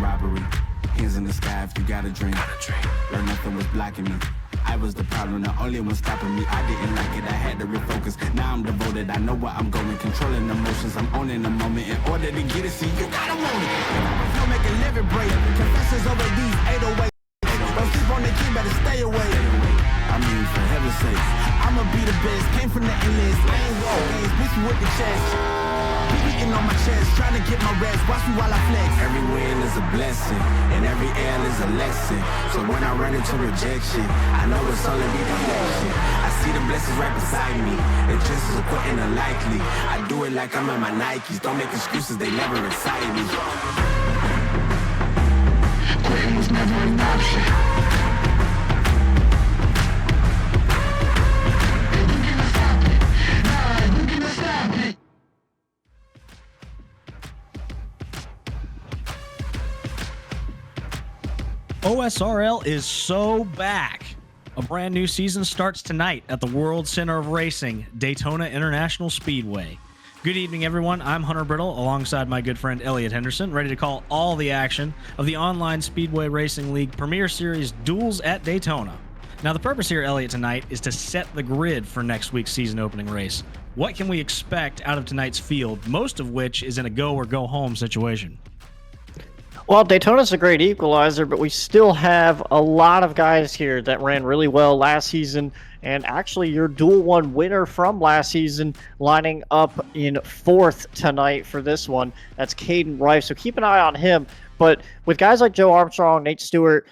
robbery. Hands in the sky if you got a dream. Learn nothing was blocking me. I was the problem, the only one stopping me. I didn't like it, I had to refocus. Now I'm devoted, I know where I'm going. Controlling emotions, I'm owning the moment. In order to get it, see, you gotta want it. Flow make a living break. Confessions over these 808. Don't sleep on the key, better stay away. I mean, for heaven's sake, I'ma be the best. Came from the endless lane, roll games, bitch with the chest. Beating on my chest, trying to get my rest. Watch me while I flex. Every win is a blessing, and every L is a lesson. So when I run into rejection, I know it's only redirection. I see the blessings right beside me. The chances of quitting are likely. I do it like I'm in my Nikes. Don't make excuses, they never excite me. Quitting was never an option. OSRL is so back. A brand new season starts tonight at the World Center of Racing, Daytona International Speedway. Good evening, everyone. I'm Hunter Brittle, alongside my good friend Elliot Henderson, ready to call all the action of the online Speedway Racing League Premier Series Duels at Daytona. Now, the purpose here, Elliot, tonight is to set the grid for next week's season opening race. What can we expect out of tonight's field, most of which is in a go or go home situation? Well, Daytona's a great equalizer, but we still have a lot of guys here that ran really well last season, and actually your Duel 1 winner from last season lining up in 4th tonight for this one. That's Caden Rife, so keep an eye on him. But with guys like Joe Armstrong, Nate Stewart,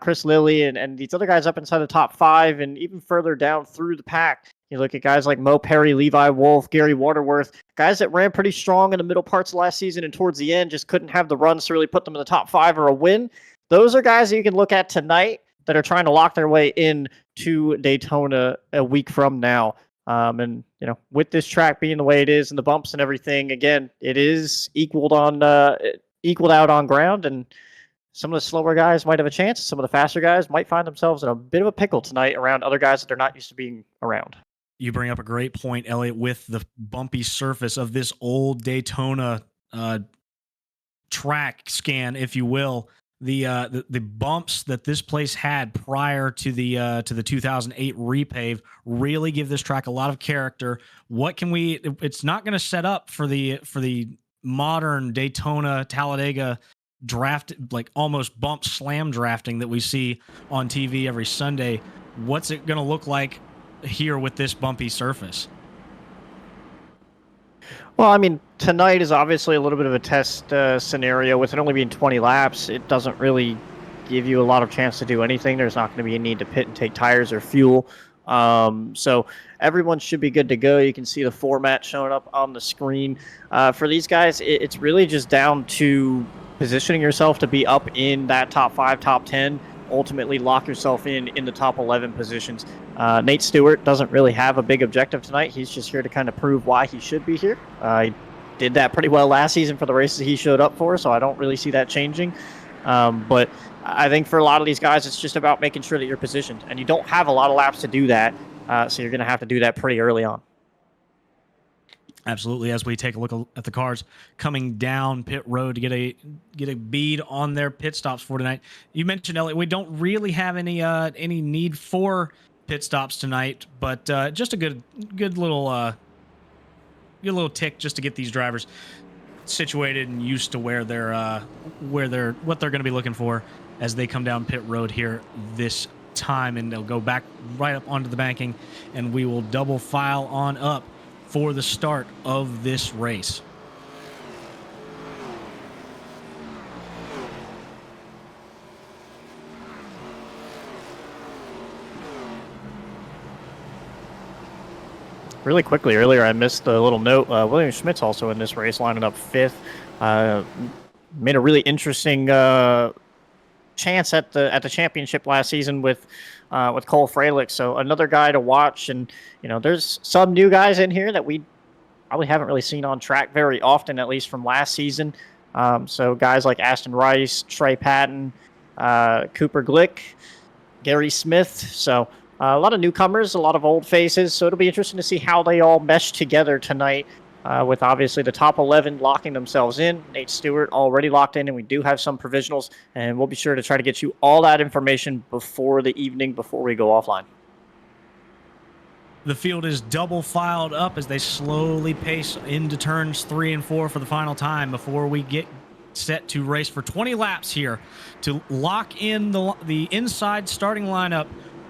Chris Lilly, and these other guys up inside the top 5 and even further down through the pack, you look at guys like Mo Perry, Levi Wolf, Gary Waterworth, guys that ran pretty strong in the middle parts of last season and towards the end just couldn't have the runs to really put them in the top 5 or a win. Those are guys that you can look at tonight that are trying to lock their way in to Daytona a week from now. And, you know, with this track being the way it is and the bumps and everything, again, it is equaled out on ground, and some of the slower guys might have a chance. Some of the faster guys might find themselves in a bit of a pickle tonight around other guys that they're not used to being around. You bring up a great point, Elliot, with the bumpy surface of this old Daytona track scan, if you will. The bumps that this place had prior to the 2008 repave really give this track a lot of character. What can we? It's not going to set up for the modern Daytona Talladega draft, like almost bump slam drafting that we see on TV every Sunday. What's it going to look like here with this bumpy surface? Well, I mean, tonight is obviously a little bit of a test scenario. With it only being 20 laps, it doesn't really give you a lot of chance to do anything. There's not going to be a need to pit and take tires or fuel. So everyone should be good to go. You can see the format showing up on the screen. For these guys, it's really just down to positioning yourself to be up in that top 5, top 10, ultimately lock yourself in the top 11 positions. Nate Stewart doesn't really have a big objective tonight. He's just here to kind of prove why he should be here. He did that pretty well last season for the races he showed up for, so I don't really see that changing. But I think for a lot of these guys, it's just about making sure that you're positioned, and you don't have a lot of laps to do that, so you're going to have to do that pretty early on. Absolutely. As we take a look at the cars coming down pit road to get a bead on their pit stops for tonight. You mentioned, Elliot, we don't really have any need for pit stops tonight, but just a good little tick just to get these drivers situated and used to what they're going to be looking for as they come down pit road here this time, and they'll go back right up onto the banking, and we will double file on up for the start of this race. Really quickly, earlier I missed the little note. William Schmidt's also in this race, lining up 5th. Made a really interesting chance at the championship last season with Cole Freilich. So another guy to watch, and you know, there's some new guys in here that we probably haven't really seen on track very often, at least from last season. So guys like Ashton Rice, Trey Patton, Cooper Glick, Gary Smith. So a lot of newcomers, a lot of old faces. So it'll be interesting to see how they all mesh together tonight with obviously the top 11 locking themselves in. Nate Stewart already locked in, and we do have some provisionals, and we'll be sure to try to get you all that information before the evening, before we go offline. The field is double filed up as they slowly pace into turns 3 and 4 for the final time before we get set to race for 20 laps here to lock in the inside starting lineup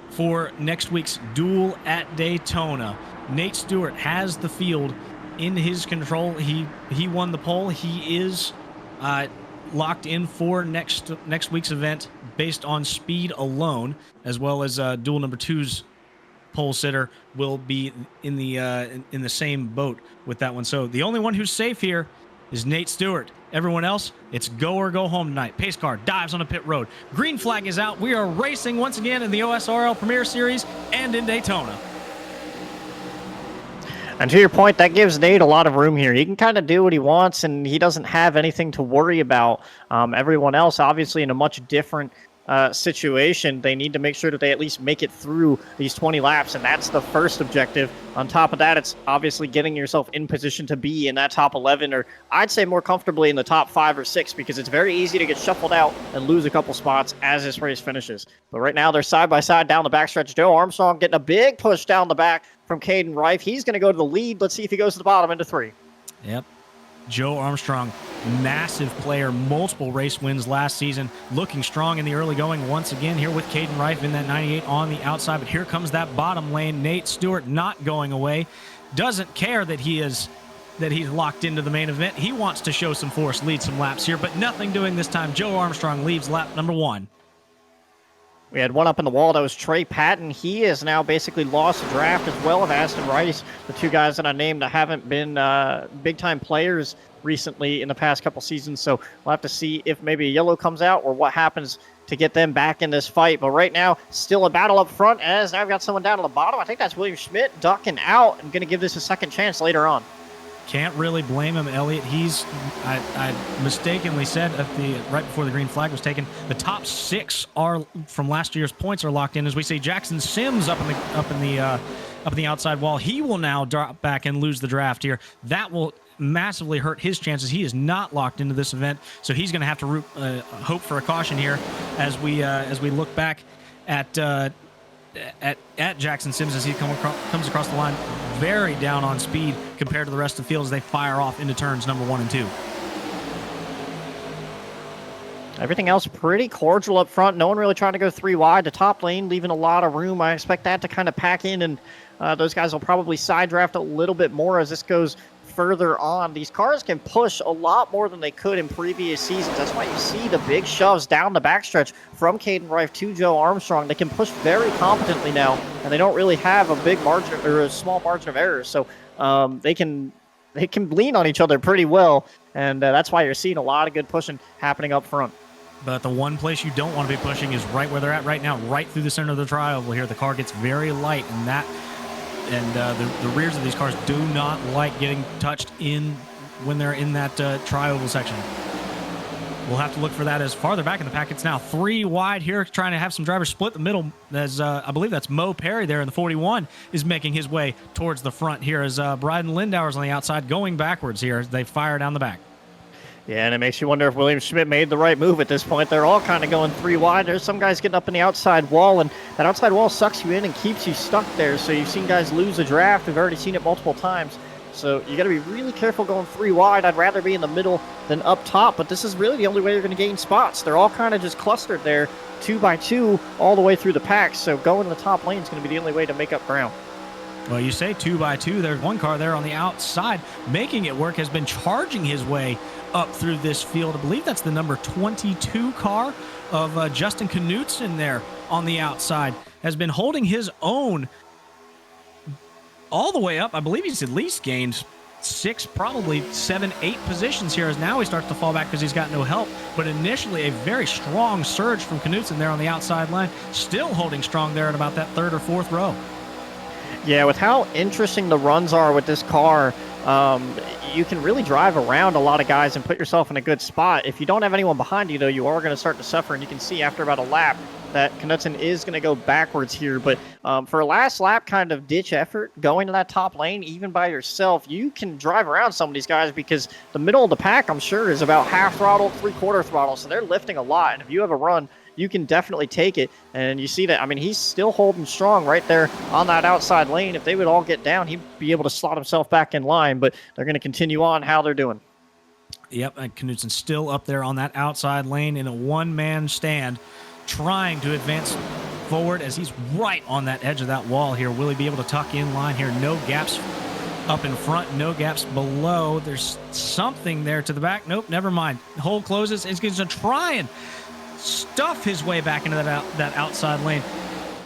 for next week's duel at Daytona. Nate Stewart has the field in his control. He won the pole. He is locked in for next week's event based on speed alone, as well as duel number 2's pole sitter will be in the same boat with that one. So the only one who's safe here is Nate Stewart. Everyone else, it's go or go home tonight. Pace car dives on a pit road. Green flag is out. We are racing once again in the OSRL Premier Series and in Daytona. And to your point, that gives Nate a lot of room here. He can kind of do what he wants, and he doesn't have anything to worry about. Everyone else, obviously, in a much different situation, they need to make sure that they at least make it through these 20 laps, and that's the first objective. On top of that, it's obviously getting yourself in position to be in that top 11, or I'd say more comfortably in the top 5 or 6, because it's very easy to get shuffled out and lose a couple spots as this race finishes. But right now, they're side by side down the backstretch. Joe Armstrong getting a big push down the back from Caden Reif. He's going to go to the lead. Let's see if he goes to the bottom into 3. Yep. Joe Armstrong, massive player, multiple race wins last season, looking strong in the early going once again here with Caden Reif in that 98 on the outside. But here comes that bottom lane. Nate Stewart not going away. Doesn't care that he's locked into the main event. He wants to show some force, lead some laps here, but nothing doing this time. Joe Armstrong leaves lap number 1. We had one up in the wall. That was Trey Patton. He has now basically lost the draft, as well as Aston Rice, the two guys that I named that haven't been big-time players recently in the past couple seasons. So we'll have to see if maybe a yellow comes out or what happens to get them back in this fight. But right now, still a battle up front, as now I've got someone down at the bottom. I think that's William Schmidt ducking out and going to give this a second chance later on. Can't really blame him, Elliot. I mistakenly said right before the green flag was taken, the top 6 are from last year's points are locked in. As we see Jackson Sims up in the outside wall, he will now drop back and lose the draft here. That will massively hurt his chances. He is not locked into this event, so he's going to have to hope for a caution here as we look back at Jackson Sims as he comes across the line, very down on speed compared to the rest of the field as they fire off into turns number 1 and 2. Everything else pretty cordial up front. No one really trying to go 3 wide. The top lane leaving a lot of room. I expect that to kind of pack in, and those guys will probably side draft a little bit more as this goes further on. These cars can push a lot more than they could in previous seasons. That's why you see the big shoves down the backstretch from Caden Reif to Joe Armstrong. They can push very competently now, and they don't really have a big margin or a small margin of error. So they can lean on each other pretty well, and that's why you're seeing a lot of good pushing happening up front. But the one place you don't want to be pushing is right where they're at right now, right through the center of the tri-oval here. The car gets very light, and the rears of these cars do not like getting touched in when they're in that tri-oval section. We'll have to look for that as farther back in the pack. It's now 3 wide here, trying to have some drivers split the middle. As I believe that's Mo Perry there in the 41 is making his way towards the front here as Bryden Lindauer's on the outside going backwards here as they fire down the back. Yeah, and it makes you wonder if William Schmidt made the right move at this point. They're all kind of going 3 wide. There's some guys getting up in the outside wall, and that outside wall sucks you in and keeps you stuck there. So you've seen guys lose a draft. We've already seen it multiple times. So you got to be really careful going 3 wide. I'd rather be in the middle than up top, but this is really the only way you're going to gain spots. They're all kind of just clustered there, 2 by 2, all the way through the pack. So going to the top lane is going to be the only way to make up ground. Well, you say 2 by 2. There's one car there on the outside making it work, has been charging his way up through this field. I believe that's the number 22 car of Justin Knutson there on the outside. Has been holding his own all the way up. I believe he's at least gained 6, probably 7, 8 positions here as now he starts to fall back because he's got no help. But initially a very strong surge from Knutson there on the outside line. Still holding strong there at about that 3rd or 4th row. Yeah, with how interesting the runs are with this car, you can really drive around a lot of guys and put yourself in a good spot. If you don't have anyone behind you, though, you are going to start to suffer. And you can see after about a lap that Knutson is going to go backwards here. But for a last lap kind of ditch effort, going to that top lane, even by yourself, you can drive around some of these guys because the middle of the pack, I'm sure, is about half throttle, three-quarter throttle. So they're lifting a lot. And if you have a run, you can definitely take it. And you see that, I mean, he's still holding strong right there on that outside lane. If they would all get down, he'd be able to slot himself back in line, but they're going to continue on how they're doing. Yep, and Knutson's still up there on that outside lane in a one-man stand, trying to advance forward as he's right on that edge of that wall here. Will he be able to tuck in line here? No gaps up in front, no gaps below. There's something there to the back. Nope, never mind. The hole closes. He's going to try and stuff his way back into that outside lane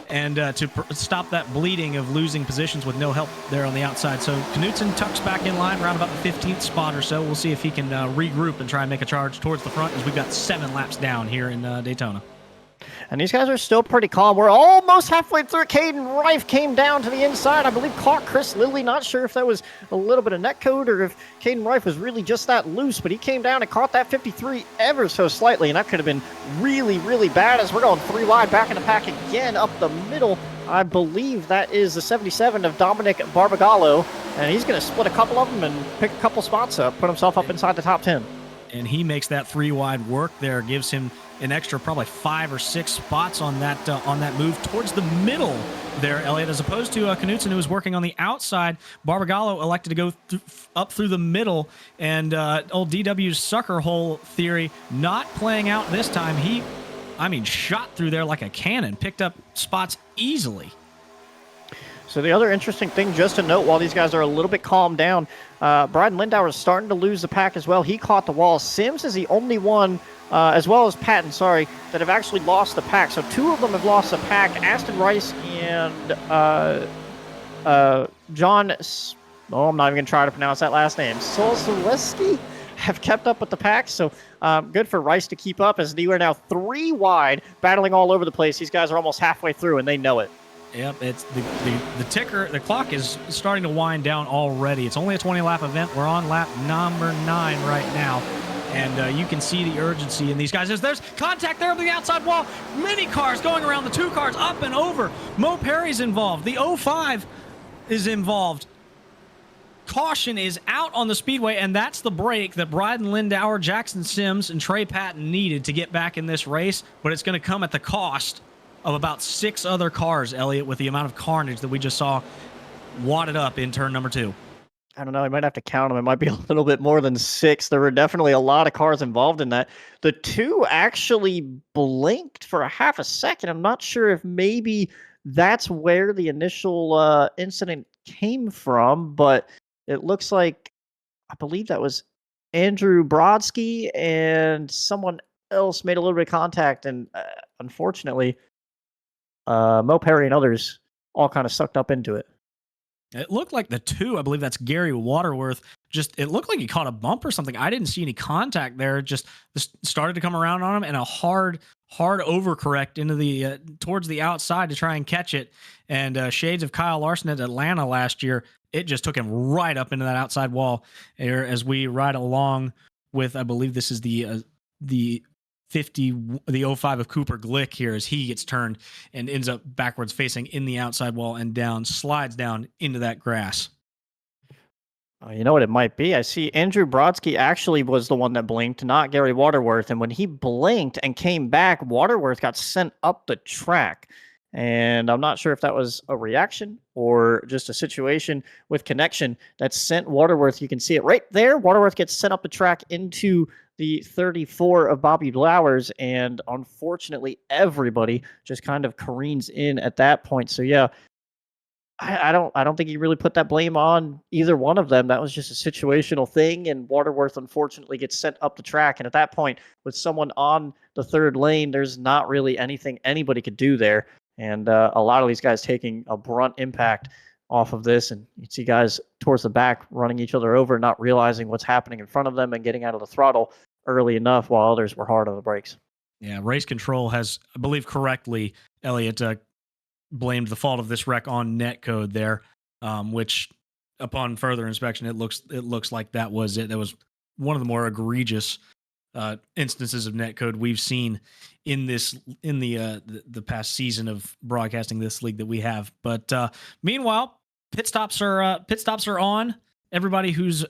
and to stop that bleeding of losing positions with no help there on the outside. So Knutson tucks back in line around about the 15th spot or so. We'll see if he can regroup and try and make a charge towards the front as we've got 7 laps down here in Daytona. And these guys are still pretty calm. We're almost halfway through. Caden Rife came down to the inside. I believe caught Chris Lilly. Not sure if that was a little bit of netcode or if Caden Rife was really just that loose, but he came down and caught that 53 ever so slightly, and that could have been really, really bad as we're going 3 wide back in the pack again up the middle. I believe that is the 77 of Dominic Barbagallo, and he's going to split a couple of them and pick a couple spots up, put himself up inside the top 10. And he makes that 3 wide work there, gives him an extra probably 5 or 6 spots on that move towards the middle there, Elliot, as opposed to Knutson, who was working on the outside. Barbagallo elected to go up through the middle, and old DW's sucker hole theory not playing out this time. He, shot through there like a cannon, picked up spots easily. So the other interesting thing just to note while these guys are a little bit calmed down, Bryden Lindauer is starting to lose the pack as well. He caught the wall. Sims is the only one, as well as Patton, that have actually lost the pack. So 2 of them have lost the pack. Aston Rice and John, I'm not even going to try to pronounce that last name, Solzaleski, have kept up with the pack. So good for Rice to keep up as they are now 3 wide, battling all over the place. These guys are almost halfway through, and they know it. Yep, it's the ticker, the clock is starting to wind down already. It's only a 20-lap event. We're on lap number 9 right now, and you can see the urgency in these guys. There's contact there on the outside wall. Many cars going around, the 2 cars up and over. Mo Perry's involved. The 05 is involved. Caution is out on the Speedway, and that's the break that Bryden Lindauer, Jackson Sims, and Trey Patton needed to get back in this race, but it's going to come at the cost of about 6 other cars, Elliot, with the amount of carnage that we just saw wadded up in turn number 2. I don't know. I might have to count them. It might be a little bit more than 6. There were definitely a lot of cars involved in that. The 2 actually blinked for a half a second. I'm not sure if maybe that's where the initial incident came from, but it looks like, I believe that was Andrew Brodsky and someone else made a little bit of contact, and unfortunately, Mo Perry and others all kind of sucked up into it. It looked like the 2, I believe that's Gary Waterworth, it looked like he caught a bump or something. I didn't see any contact there. Just started to come around on him, and a hard overcorrect into the towards the outside to try and catch it. And shades of Kyle Larson at Atlanta last year, it just took him right up into that outside wall here as we ride along with, I believe this is the 05 of Cooper Glick here as he gets turned and ends up backwards facing in the outside wall and slides down into that grass. You know what it might be? I see Andrew Brodsky actually was the one that blinked, not Gary Waterworth. And when he blinked and came back, Waterworth got sent up the track. And I'm not sure if that was a reaction or just a situation with connection that sent Waterworth. You can see it right there. Waterworth gets sent up the track into the 34 of Bobby Blowers, and unfortunately, everybody just kind of careens in at that point. So yeah, I don't think he really put that blame on either one of them. That was just a situational thing, and Waterworth unfortunately gets sent up the track. And at that point, with someone on the 3rd lane, there's not really anything anybody could do there. And a lot of these guys taking a brunt impact off of this, and you see guys towards the back running each other over, not realizing what's happening in front of them and getting out of the throttle early enough while others were hard on the brakes. Yeah, race control has, I believe correctly, Elliot, blamed the fault of this wreck on netcode there, which upon further inspection, it looks like that was it. That was one of the more egregious instances of netcode we've seen in the past season of broadcasting this league that we have. But meanwhile, pit stops are on. Everybody who's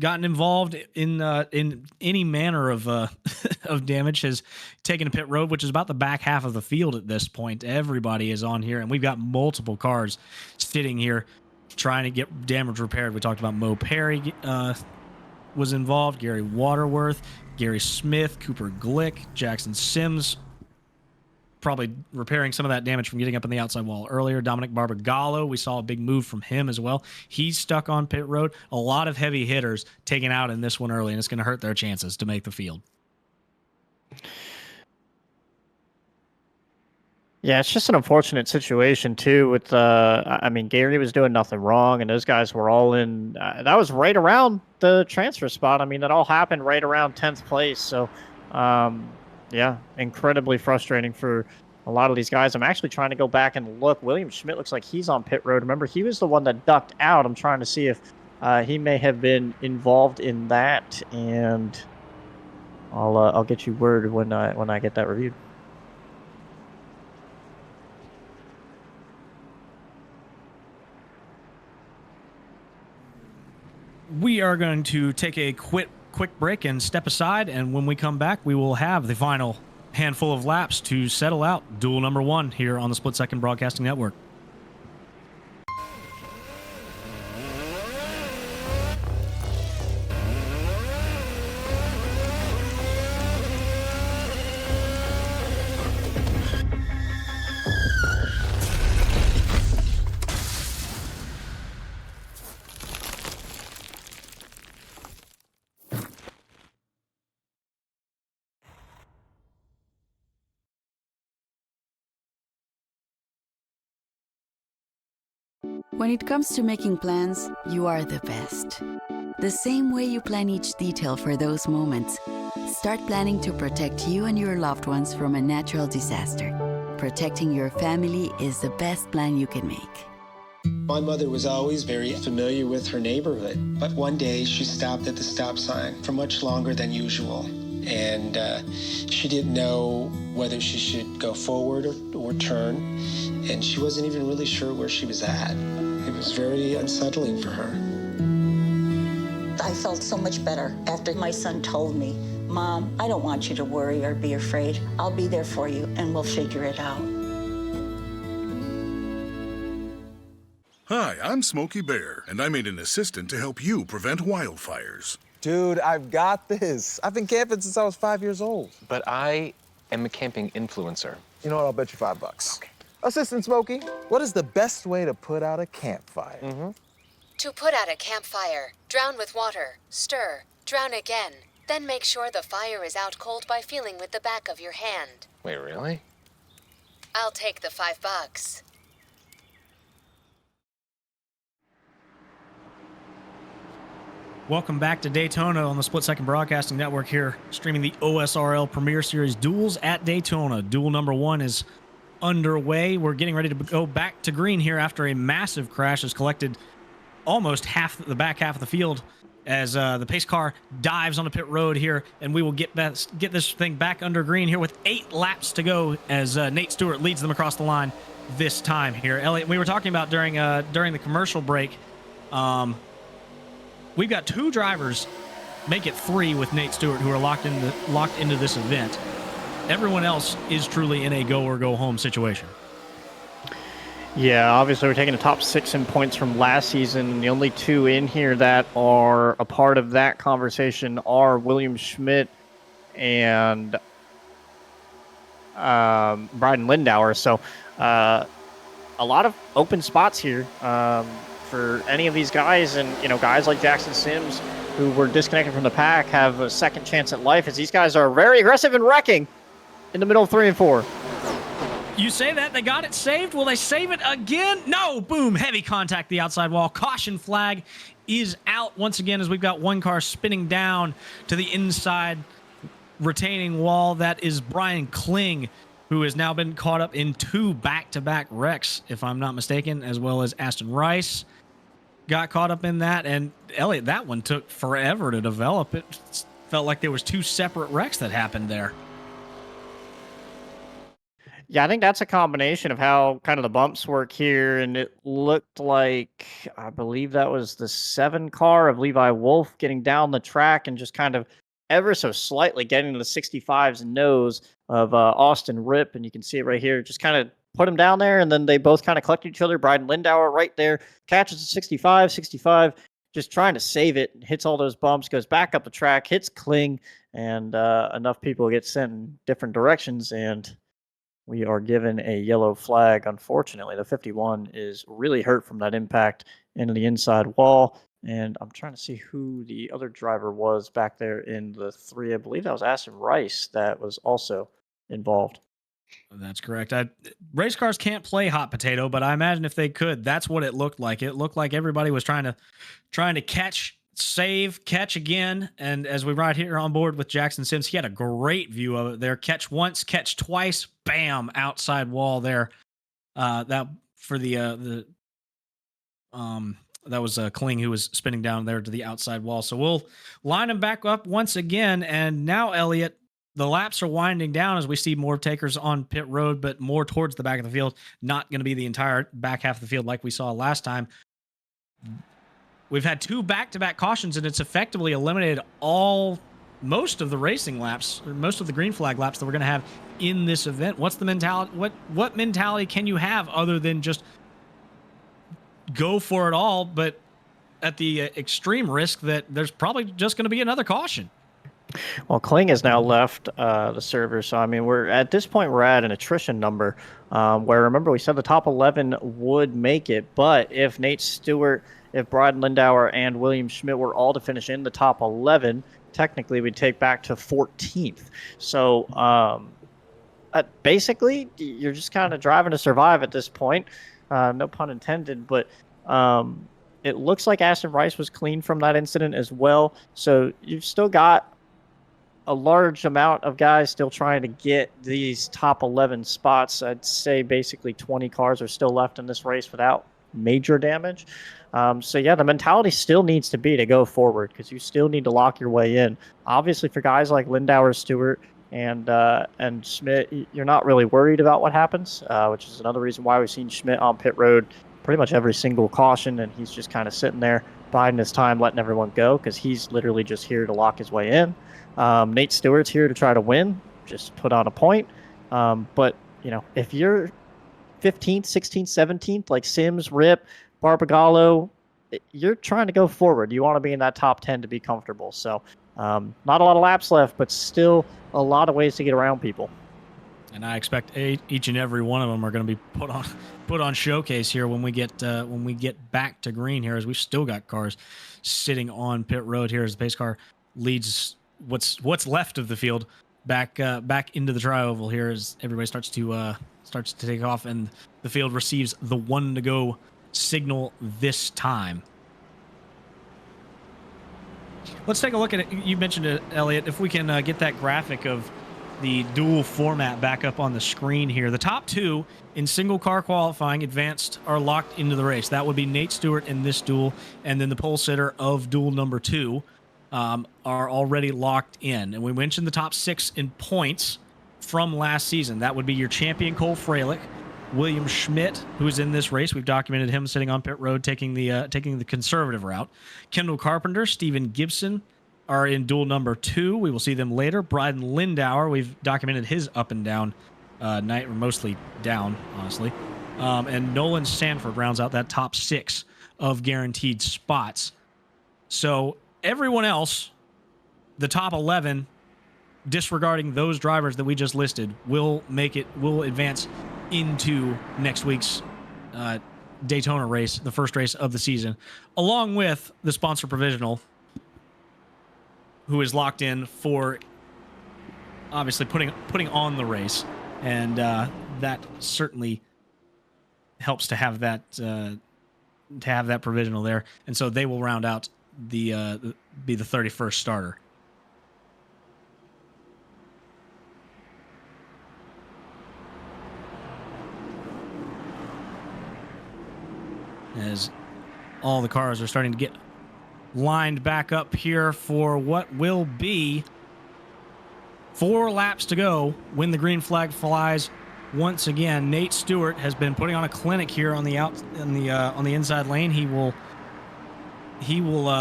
gotten involved in any manner of of damage has taken a pit road, which is about the back half of the field at this point. Everybody is on here, and we've got multiple cars sitting here trying to get damage repaired. We talked about Mo Perry was involved, Gary Waterworth, Gary Smith, Cooper Glick, Jackson Sims, probably repairing some of that damage from getting up on the outside wall earlier. Dominic Barbagallo, we saw a big move from him as well. He's stuck on pit road. A lot of heavy hitters taken out in this one early, and it's going to hurt their chances to make the field. Yeah, it's just an unfortunate situation too. With I mean, Gary was doing nothing wrong, and those guys were all in. That was right around the transfer spot. I mean, that all happened right around 10th place. So, yeah, incredibly frustrating for a lot of these guys. I'm actually trying to go back and look. William Schmidt looks like he's on pit road. Remember, he was the one that ducked out. I'm trying to see if he may have been involved in that, and I'll get you word when I get that reviewed. We are going to take a quick break and step aside, and when we come back, we will have the final handful of laps to settle out duel number 1 here on the Split Second Broadcasting Network. When it comes to making plans, you are the best. The same way you plan each detail for those moments, start planning to protect you and your loved ones from a natural disaster. Protecting your family is the best plan you can make. My mother was always very familiar with her neighborhood, but one day she stopped at the stop sign for much longer than usual. And she didn't know whether she should go forward or turn, and she wasn't even really sure where she was at. It was very unsettling for her. I felt so much better after my son told me, "Mom, I don't want you to worry or be afraid. I'll be there for you, and we'll figure it out." Hi, I'm Smokey Bear, and I'm an assistant to help you prevent wildfires. Dude, I've got this. I've been camping since I was 5 years old. But I am a camping influencer. You know what? I'll bet you $5. Okay. Assistant Smokey, what is the best way to put out a campfire? To put out a campfire, drown with water, stir, drown again. Then make sure the fire is out cold by feeling with the back of your hand. Wait, really? I'll take the $5. Welcome back to Daytona on the Split Second Broadcasting Network here, streaming the OSRL Premier Series Duels at Daytona. Duel number 1 is underway. We're getting ready to go back to green here after a massive crash has collected almost the back half of the field as the pace car dives on the pit road here, and we will get this thing back under green here with 8 laps to go as Nate Stewart leads them across the line this time here. Elliot, we were talking about during the commercial break, we've got 2 drivers, make it 3 with Nate Stewart, who are locked into this event. Everyone else is truly in a go or go home situation. Yeah, obviously we're taking the top 6 in points from last season. The only 2 in here that are a part of that conversation are William Schmidt and Bryden Lindauer. So a lot of open spots here for any of these guys. And, you know, guys like Jackson Sims, who were disconnected from the pack, have a second chance at life, as these guys are very aggressive and wrecking in the middle of 3 and 4. You say that, they got it saved. Will they save it again? No, boom, heavy contact the outside wall. Caution flag is out once again as we've got one car spinning down to the inside retaining wall. That is Brian Kling, who has now been caught up in 2 back-to-back wrecks, if I'm not mistaken, as well as Aston Rice. got caught up in that. And Elliot, that one took forever to develop. It felt like there was 2 separate wrecks that happened there. Yeah, I think that's a combination of how kind of the bumps work here, and it looked like, I believe that was the 7 car of Levi Wolf getting down the track and just kind of ever so slightly getting to the 65's nose of Austin Rip, and you can see it right here, just kind of put him down there, and then they both kind of collected each other. Bryden Lindauer right there catches the 65, just trying to save it, hits all those bumps, goes back up the track, hits Kling, and enough people get sent in different directions, and we are given a yellow flag. Unfortunately, the 51 is really hurt from that impact into the inside wall. And I'm trying to see who the other driver was back there in the 3. I believe that was Aston Rice that was also involved. That's correct. Race cars can't play hot potato, but I imagine if they could, that's what it looked like. It looked like everybody was trying to catch, save, catch again. And as we ride here on board with Jackson Sims, he had a great view of it there. Catch once, catch twice, bam, outside wall there. That for that was Kling who was spinning down there to the outside wall. So we'll line him back up once again. And now, Elliot, the laps are winding down as we see more takers on pit road, but more towards the back of the field. Not going to be the entire back half of the field like we saw last time. We've had 2 back-to-back cautions, and it's effectively eliminated most of the racing laps, or most of the green flag laps that we're going to have in this event. What's the mentality? What mentality can you have other than just go for it all, but at the extreme risk that there's probably just going to be another caution? Well, Kling has now left the server, so I mean, we're at an attrition number where, remember, we said the top 11 would make it, but if Nate Stewart, if Bryden Lindauer, and William Schmidt were all to finish in the top 11, technically we'd take back to 14th. So basically, you're just kind of driving to survive at this point. No pun intended, but it looks like Aston Rice was clean from that incident as well. So you've still got a large amount of guys still trying to get these top 11 spots. I'd say basically 20 cars are still left in this race without major damage. So yeah, the mentality still needs to be to go forward because you still need to lock your way in. Obviously, for guys like Lindauer, Stewart, and Schmidt, you're not really worried about what happens, which is another reason why we've seen Schmidt on pit road pretty much every single caution, and he's just kind of sitting there biding his time, letting everyone go because he's literally just here to lock his way in. Nate Stewart's here to try to win, just put on a point. But, you know, if you're 15th, 16th, 17th, like Sims, Rip, Barbagallo, you're trying to go forward. You want to be in that top 10 to be comfortable. So not a lot of laps left, but still a lot of ways to get around people. And I expect each and every one of them are going to be put on showcase here when we get back to green here, as we've still got cars sitting on pit road here as the pace car leads what's left of the field back into the tri-oval here as everybody starts to take off and the field receives the 1 to go signal this time. Let's take a look at it. You mentioned it, Elliot. If we can get that graphic of the dual format back up on the screen here. The top 2 in single car qualifying advanced are locked into the race. That would be Nate Stewart in this duel, and then the pole sitter of duel number 2 are already locked in. And we mentioned the top 6 in points from last season. That would be your champion Cole Freilich, William Schmidt, who is in this race. We've documented him sitting on pit road, taking the conservative route. Kendall Carpenter, Steven Gibson are in duel number 2. We will see them later. Bryden Lindauer, we've documented his up and down night, or mostly down, honestly. And Nolan Sanford rounds out that top 6 of guaranteed spots. So everyone else, the top 11, disregarding those drivers that we just listed, will advance into next week's Daytona race, the first race of the season, along with the sponsor provisional, who is locked in for obviously putting on the race, and that certainly helps to have that provisional there, and so they will round out be the 31st starter. As all the cars are starting to get lined back up here for what will be 4 laps to go when the green flag flies once again. Nate Stewart has been putting on a clinic here on the inside lane. He will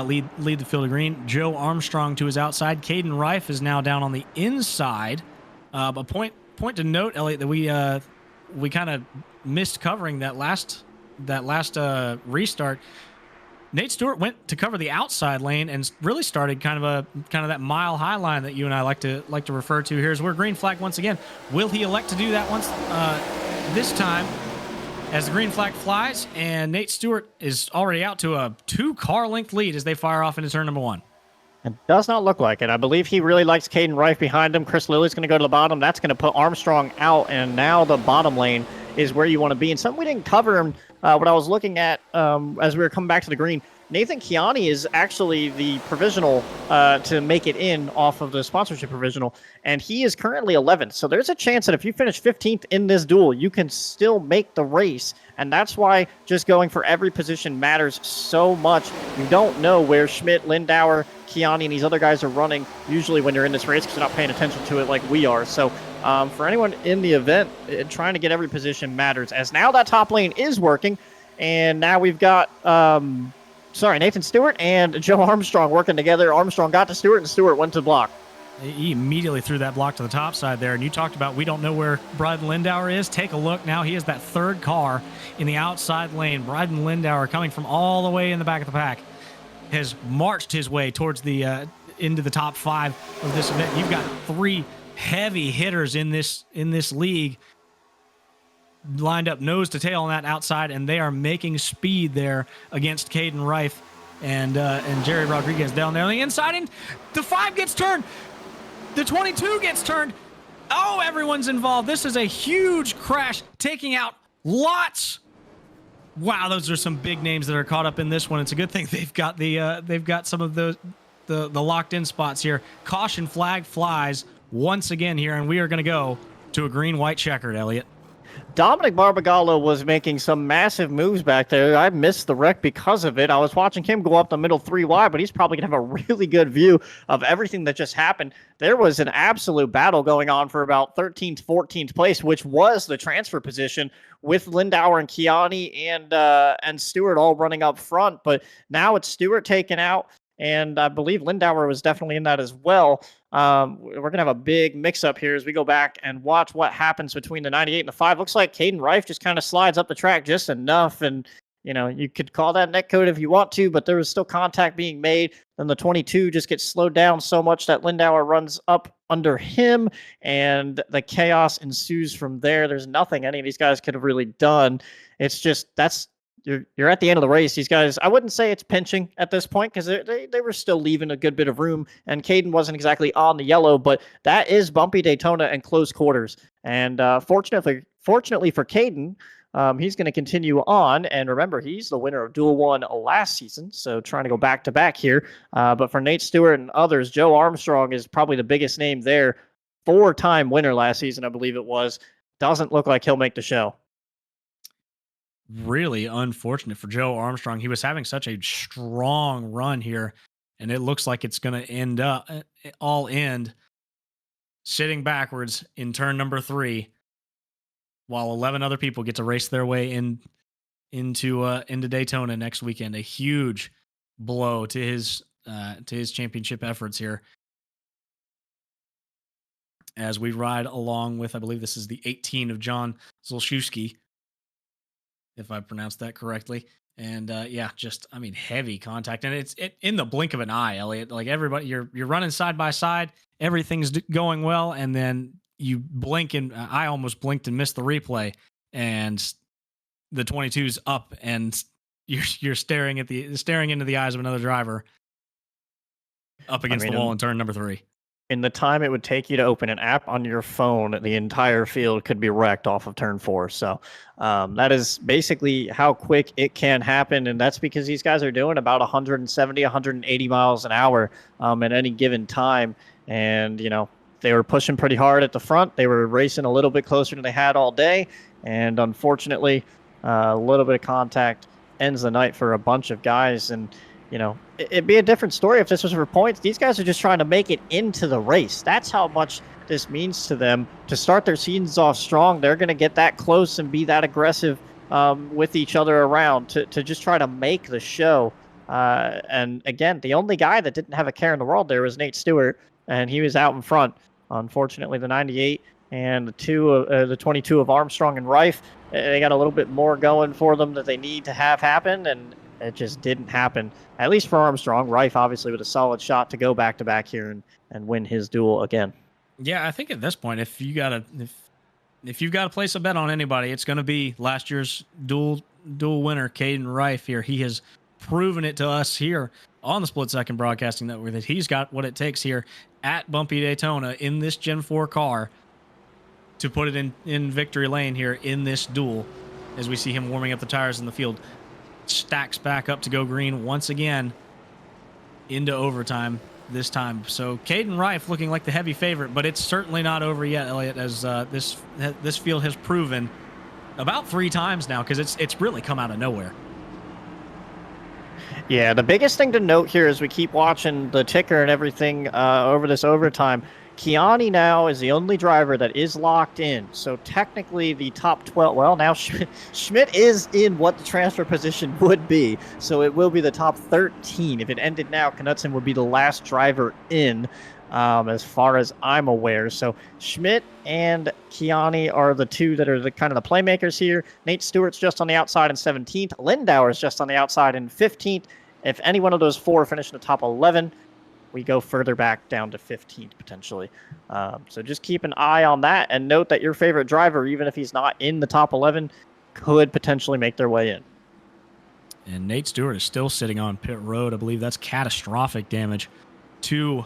lead the field of green. Joe Armstrong to his outside. Caden Reif is now down on the inside. But point to note, Elliot, that we kind of missed covering that last restart. Nate Stewart went to cover the outside lane and really started kind of that mile high line that you and I like to refer to here. Is where green flag once again. Will he elect to do that once this time as the green flag flies? And Nate Stewart is already out to a 2-car length lead as they fire off into turn number 1. It does not look like it. I believe he really likes Caden Reif behind him. Chris Lilly's going to go to the bottom. That's going to put Armstrong out, and now the bottom lane is where you want to be. And something we didn't cover, what I was looking at as we were coming back to the green, Nathan Chiani is actually the provisional to make it in off of the sponsorship provisional, and he is currently 11th. So there's a chance that if you finish 15th in this duel, you can still make the race, and that's why just going for every position matters so much. You don't know where Schmidt, Lindauer, Chiani, and these other guys are running usually when you're in this race because you're not paying attention to it like we are. So for anyone in the event, trying to get every position matters, as now that top lane is working, and now we've got Nathan Stewart and Joe Armstrong working together. Armstrong got to Stewart, and Stewart went to block. He immediately threw that block to the top side there. And you talked about we don't know where Bryden Lindauer is. Take a look now. He is that 3rd car in the outside lane. Bryden Lindauer, coming from all the way in the back of the pack, has marched his way towards the into the top 5 of this event. You've got 3 heavy hitters in this league lined up nose to tail on that outside, and they are making speed there against Caden Reif and Jerry Rodriguez down there on the inside. And the 5 gets turned. The 22 gets turned. Oh, everyone's involved. This is a huge crash, taking out lots. Wow, those are some big names that are caught up in this one. It's a good thing they've got some of the locked in spots here. Caution flag flies once again here, and we are going to go to a green-white checkered, Elliot. Dominic Barbagallo was making some massive moves back there. I missed the wreck because of it. I was watching him go up the middle 3 wide, but he's probably going to have a really good view of everything that just happened. There was an absolute battle going on for about 13th, 14th place, which was the transfer position, with Lindauer and Chiani and Stewart all running up front. But now it's Stewart taken out, and I believe Lindauer was definitely in that as well. We're going to have a big mix-up here as we go back and watch what happens between the 98 and the 5. Looks like Caden Reif just kind of slides up the track just enough, and you could call that netcode if you want to, but there was still contact being made. Then the 22 just gets slowed down so much that Lindauer runs up under him, and the chaos ensues from there. There's nothing any of these guys could have really done. It's just you're at the end of the race. These guys, I wouldn't say it's pinching at this point because they were still leaving a good bit of room, and Caden wasn't exactly on the yellow, but that is bumpy Daytona and close quarters. And fortunately for Caden, he's going to continue on. And remember, he's the winner of Duel 1 last season, so trying to go back-to-back here. But for Nate Stewart and others, Joe Armstrong is probably the biggest name there. 4-time winner last season, I believe it was. Doesn't look like he'll make the show. Really unfortunate for Joe Armstrong. He was having such a strong run here, and it looks like it's going to end sitting backwards in turn number 3, while 11 other people get to race their way into Daytona next weekend. A huge blow to his championship efforts here, as we ride along with, I believe this is the 18 of John Zolszewski, if I pronounced that correctly. And heavy contact, and it's in the blink of an eye, Elliot. Like everybody, you're running side by side, everything's going well, and then you blink, and I almost blinked and missed the replay, and the 22's up, and you're staring into the eyes of another driver up against the wall in turn number 3. In the time it would take you to open an app on your phone, the entire field could be wrecked off of turn 4. So that is basically how quick it can happen. And that's because these guys are doing about 170, 180 miles an hour at any given time. And, they were pushing pretty hard at the front. They were racing a little bit closer than they had all day. And unfortunately, a little bit of contact ends the night for a bunch of guys. And, it'd be a different story if this was for points. These guys are just trying to make it into the race. That's how much this means to them to start their seasons off strong. They're going to get that close and be that aggressive with each other around to just try to make the show. And again, the only guy that didn't have a care in the world there was Nate Stewart, and he was out in front. Unfortunately, the 98 and the 22 of Armstrong and Rife, they got a little bit more going for them that they need to have happen, and it just didn't happen, at least for Armstrong. Rife, obviously, with a solid shot to go back-to-back here and win his duel again. Yeah, I think at this point, if you've got to place a bet on anybody, it's going to be last year's dual winner, Caden Rife here. He has proven it to us here on the Split Second Broadcasting Network that he's got what it takes here at Bumpy Daytona in this Gen 4 car to put it in victory lane here in this duel. As we see him warming up the tires in the field, stacks back up to go green once again into overtime this time. So Caden Rife looking like the heavy favorite, but it's certainly not over yet, Elliot, as this field has proven about 3 times now, because it's really come out of nowhere. Yeah, the biggest thing to note here as we keep watching the ticker and everything over this overtime, Kiani now is the only driver that is locked in. So technically the top 12, well, now Schmidt is in what the transfer position would be. So it will be the top 13. If it ended now, Knutson would be the last driver in, as far as I'm aware. So Schmidt and Kiani are the two that are the kind of the playmakers here. Nate Stewart's just on the outside in 17th. Lindauer's just on the outside in 15th. If any one of those 4 finish in the top 11, we go further back down to 15th potentially. So just keep an eye on that, and note that your favorite driver, even if he's not in the top 11, could potentially make their way in. And Nate Stewart is still sitting on pit road. I believe that's catastrophic damage to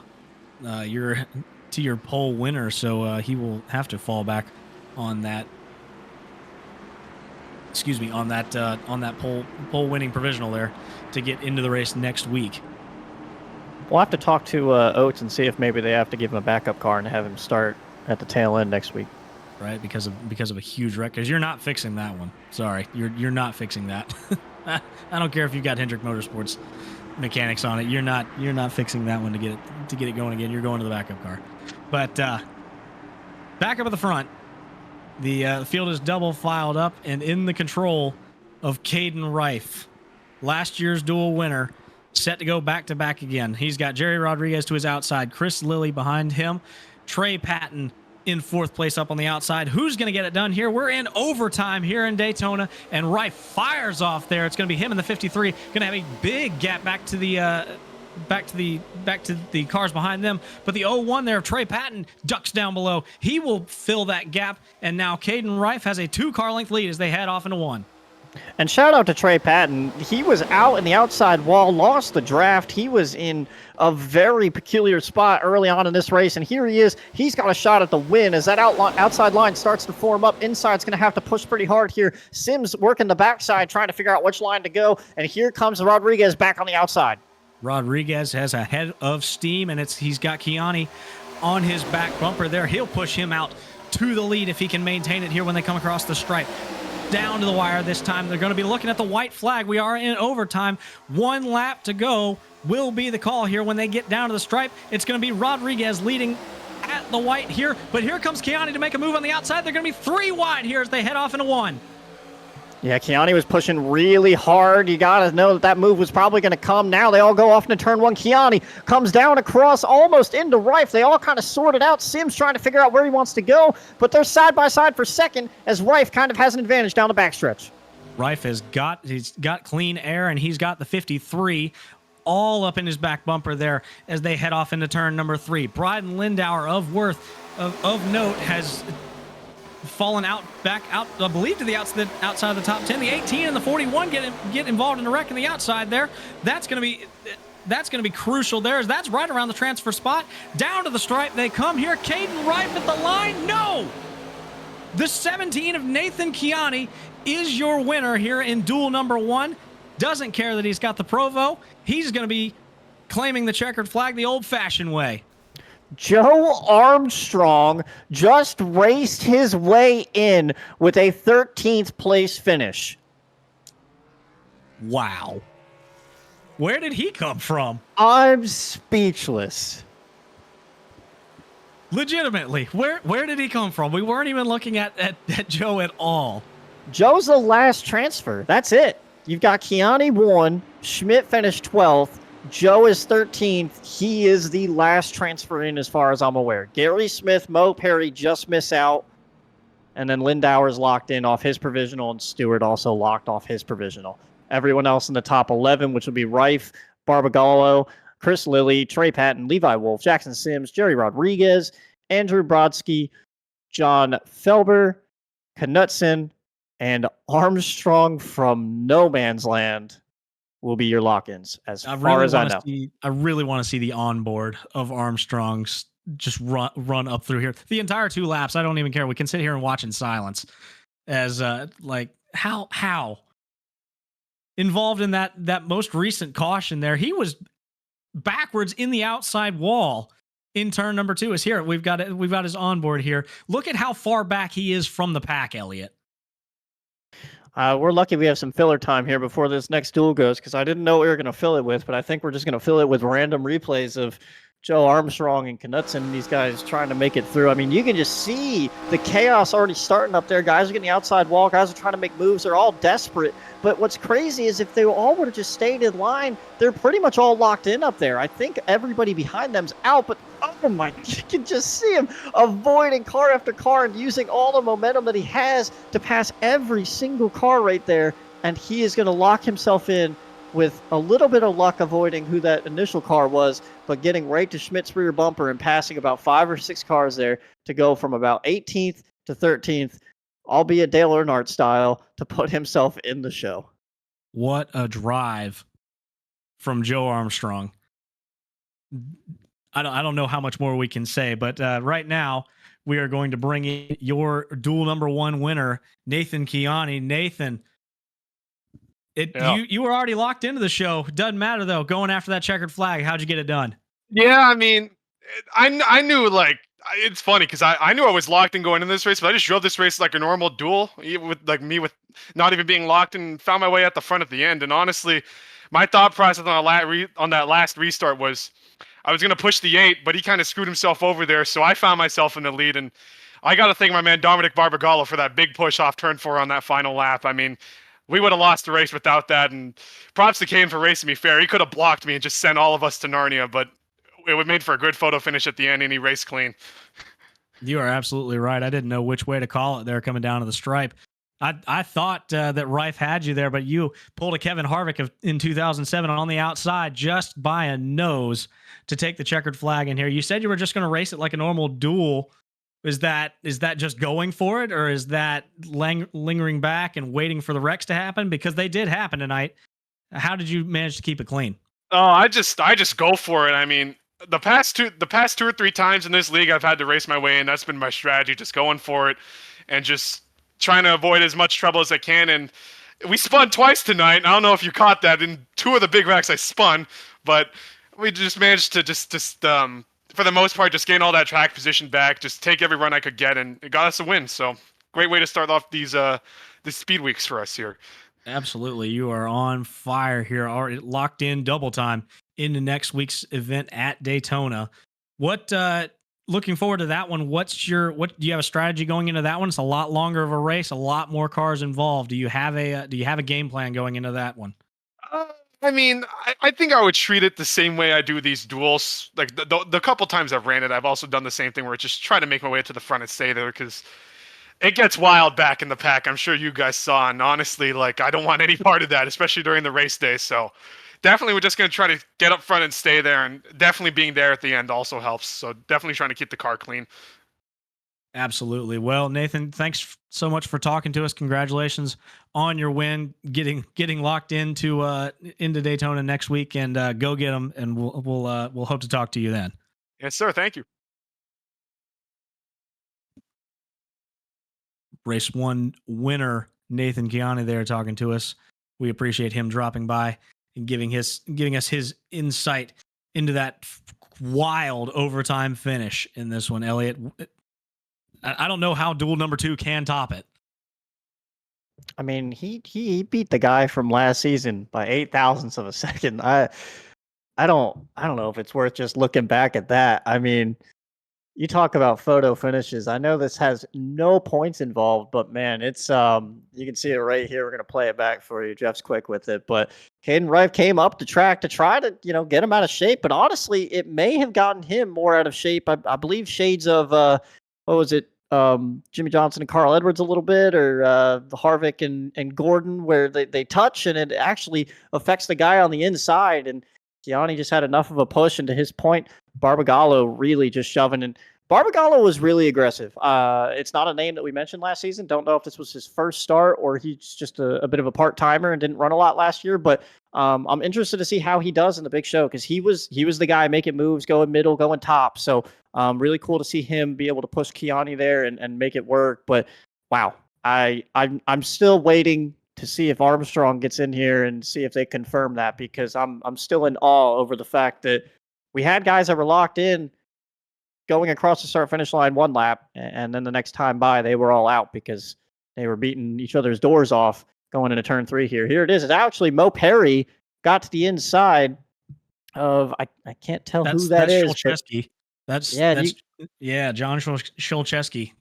your pole winner. So he will have to fall back on that. Excuse me, on that pole winning provisional there to get into the race next week. We'll have to talk to Oates and see if maybe they have to give him a backup car and have him start at the tail end next week. Right, because of a huge wreck. Because you're not fixing that one. Sorry, you're not fixing that. I don't care if you've got Hendrick Motorsports mechanics on it. You're not fixing that one to get it going again. You're going to the backup car. But back up at the front, the field is double filed up and in the control of Caden Rife, last year's dual winner. Set to go back-to-back again. He's got Jerry Rodriguez to his outside, Chris Lilly behind him, Trey Patton in 4th place up on the outside. Who's going to get it done here? We're in overtime here in Daytona, and Rife fires off there. It's going to be him in the 53. Going to have a big gap back to the cars behind them. But the 01 there of Trey Patton ducks down below. He will fill that gap, and now Caden Rife has a 2-car length lead as they head off into 1. And shout out to Trey Patton. He was out in the outside wall, lost the draft. He was in a very peculiar spot early on in this race, and here he is. He's got a shot at the win as that outside line starts to form up. Inside's going to have to push pretty hard here. Sims working the backside, trying to figure out which line to go, and here comes Rodriguez back on the outside. Rodriguez has a head of steam, and he's got Kiani on his back bumper there. He'll push him out to the lead if he can maintain it here when they come across the stripe. Down to the wire this time. They're going to be looking at the white flag. We are in overtime. 1 lap to go will be the call here when they get down to the stripe. It's going to be Rodriguez leading at the white here, but here comes Kiani to make a move on the outside. They're going to be 3 wide here as they head off into 1. Yeah, Kiani was pushing really hard. You got to know that move was probably going to come. Now they all go off into turn 1. Kiani comes down across almost into Rife. They all kind of sorted out. Sims trying to figure out where he wants to go, but they're side by side for second as Rife kind of has an advantage down the backstretch. Rife he's got clean air, and he's got the 53 all up in his back bumper there as they head off into turn number 3. Bryden Lindauer of note has fallen back out, I believe, to the outside of the top 10. The 18 and the 41 get involved in the wreck on the outside there. That's going to be crucial there, as that's right around the transfer spot. Down to the stripe they come here. Caden Rife at the line. No! The 17 of Nathan Kiani is your winner here in duel number 1. Doesn't care that he's got the Provo. He's going to be claiming the checkered flag the old-fashioned way. Joe Armstrong just raced his way in with a 13th place finish. Wow. Where did he come from? I'm speechless. Legitimately, where did he come from? We weren't even looking at Joe at all. Joe's the last transfer. That's it. You've got Kiani 1, Schmidt finished 12th, Joe is 13th. He is the last transfer in as far as I'm aware. Gary Smith, Mo Perry just miss out, and then Lindauer's locked in off his provisional, and Stewart also locked off his provisional. Everyone else in the top 11, which would be Rife, Barbagallo, Chris Lilly, Trey Patton, Levi Wolf, Jackson Sims, Jerry Rodriguez, Andrew Brodsky, John Felber, Knutson, and Armstrong from No Man's Land will be your lock-ins, as far as I know. I really want to see the onboard of Armstrong's just run up through here. The entire 2 laps, I don't even care. We can sit here and watch in silence as like how involved in that most recent caution there. He was backwards in the outside wall in turn number 2. Is here. We've got his onboard here. Look at how far back he is from the pack, Elliot. We're lucky we have some filler time here before this next duel goes, because I didn't know what we were going to fill it with, but I think we're just going to fill it with random replays of Joe Armstrong and Knutson and these guys trying to make it through. I mean, you can just see the chaos already starting up there. Guys are getting the outside wall. Guys are trying to make moves. They're all desperate. But what's crazy is if they all would have just stayed in line, they're pretty much all locked in up there. I think everybody behind them's out, but oh my, you can just see him avoiding car after car and using all the momentum that he has to pass every single car right there. And he is going to lock himself in with a little bit of luck avoiding who that initial car was, but getting right to Schmidt's rear bumper and passing about 5 or 6 cars there to go from about 18th to 13th, albeit Dale Earnhardt style, to put himself in the show. What a drive from Joe Armstrong. I don't know how much more we can say, but right now we are going to bring in your duel number 1 winner, Nathan Kiani. Nathan, you were already locked into the show. Doesn't matter though. Going after that checkered flag, how'd you get it done? Yeah, I mean, I knew, like, it's funny because I knew I was locked in going into this race, but I just drove this race like a normal duel, with not even being locked, and found my way at the front at the end. And honestly, my thought process on that last restart was I was going to push the 8, but he kind of screwed himself over there, so I found myself in the lead. And I got to thank my man Dominic Barbagallo for that big push off turn 4 on that final lap. I mean, we would have lost the race without that, and props to Kane for racing me fair. He could have blocked me and just sent all of us to Narnia, but it would made for a good photo finish at the end, and he raced clean. You are absolutely right. I didn't know which way to call it there coming down to the stripe. I thought that Rife had you there, but you pulled a Kevin Harvick in 2007 on the outside just by a nose to take the checkered flag in here. You said you were just going to race it like a normal duel. Is that just going for it, or is that lingering back and waiting for the wrecks to happen? Because they did happen tonight. How did you manage to keep it clean? Oh, I just go for it. I mean, the past 2 or 3 times in this league, I've had to race my way in. That's been my strategy, just going for it and just trying to avoid as much trouble as I can. And we spun twice tonight. I don't know if you caught that. In 2 of the big wrecks, I spun, but we just managed to just for the most part, just gain all that track position back, just take every run I could get, and it got us a win. So great way to start off these speed weeks for us here. Absolutely. You are on fire here. Already locked in double time into next week's event at Daytona. What looking forward to that one? What do you have a strategy going into that one? It's a lot longer of a race, a lot more cars involved. Do you have a game plan going into that one? I mean, I think I would treat it the same way I do these duels. Like the couple times I've ran it, I've also done the same thing where I just try to make my way to the front and stay there, because it gets wild back in the pack. I'm sure you guys saw, and honestly, like, I don't want any part of that, especially during the race day. So definitely we're just going to try to get up front and stay there, and definitely being there at the end also helps. So definitely trying to keep the car clean. Absolutely. Well, Nathan, thanks so much for talking to us. Congratulations on your win, getting locked into Daytona next week, and go get them. And we'll hope to talk to you then. Yes, sir. Thank you. Race 1 winner Nathan Kiani there talking to us. We appreciate him dropping by and giving us his insight into that wild overtime finish in this one. Elliot, I don't know how duel number 2 can top it. I mean, he beat the guy from last season by 0.008 of a second. I don't know if it's worth just looking back at that. I mean, you talk about photo finishes. I know this has no points involved, but man, it's you can see it right here. We're gonna play it back for you. Jeff's quick with it, but Caden Rife came up the track to try to get him out of shape, but honestly, it may have gotten him more out of shape. I believe shades of what was it? Jimmy Johnson and Carl Edwards a little bit, or the Harvick and Gordon, where they touch and it actually affects the guy on the inside. And Gianni just had enough of a push, and to his point, Barbagallo really just shoving. And Barbagallo was really aggressive. It's not a name that we mentioned last season. Don't know if this was his first start or he's just a bit of a part-timer and didn't run a lot last year. But I'm interested to see how he does in the big show, because he was the guy making moves, going middle, going top. So really cool to see him be able to push Kiani there and make it work. But wow, I'm still waiting to see if Armstrong gets in here and see if they confirm that, because I'm still in awe over the fact that we had guys that were locked in going across the start finish line one lap, and then the next time by they were all out because they were beating each other's doors off going into turn 3 here. Here it is. It's actually Mo Perry got to the inside of I can't tell who that is. Shulcheski. That's John Shulcheski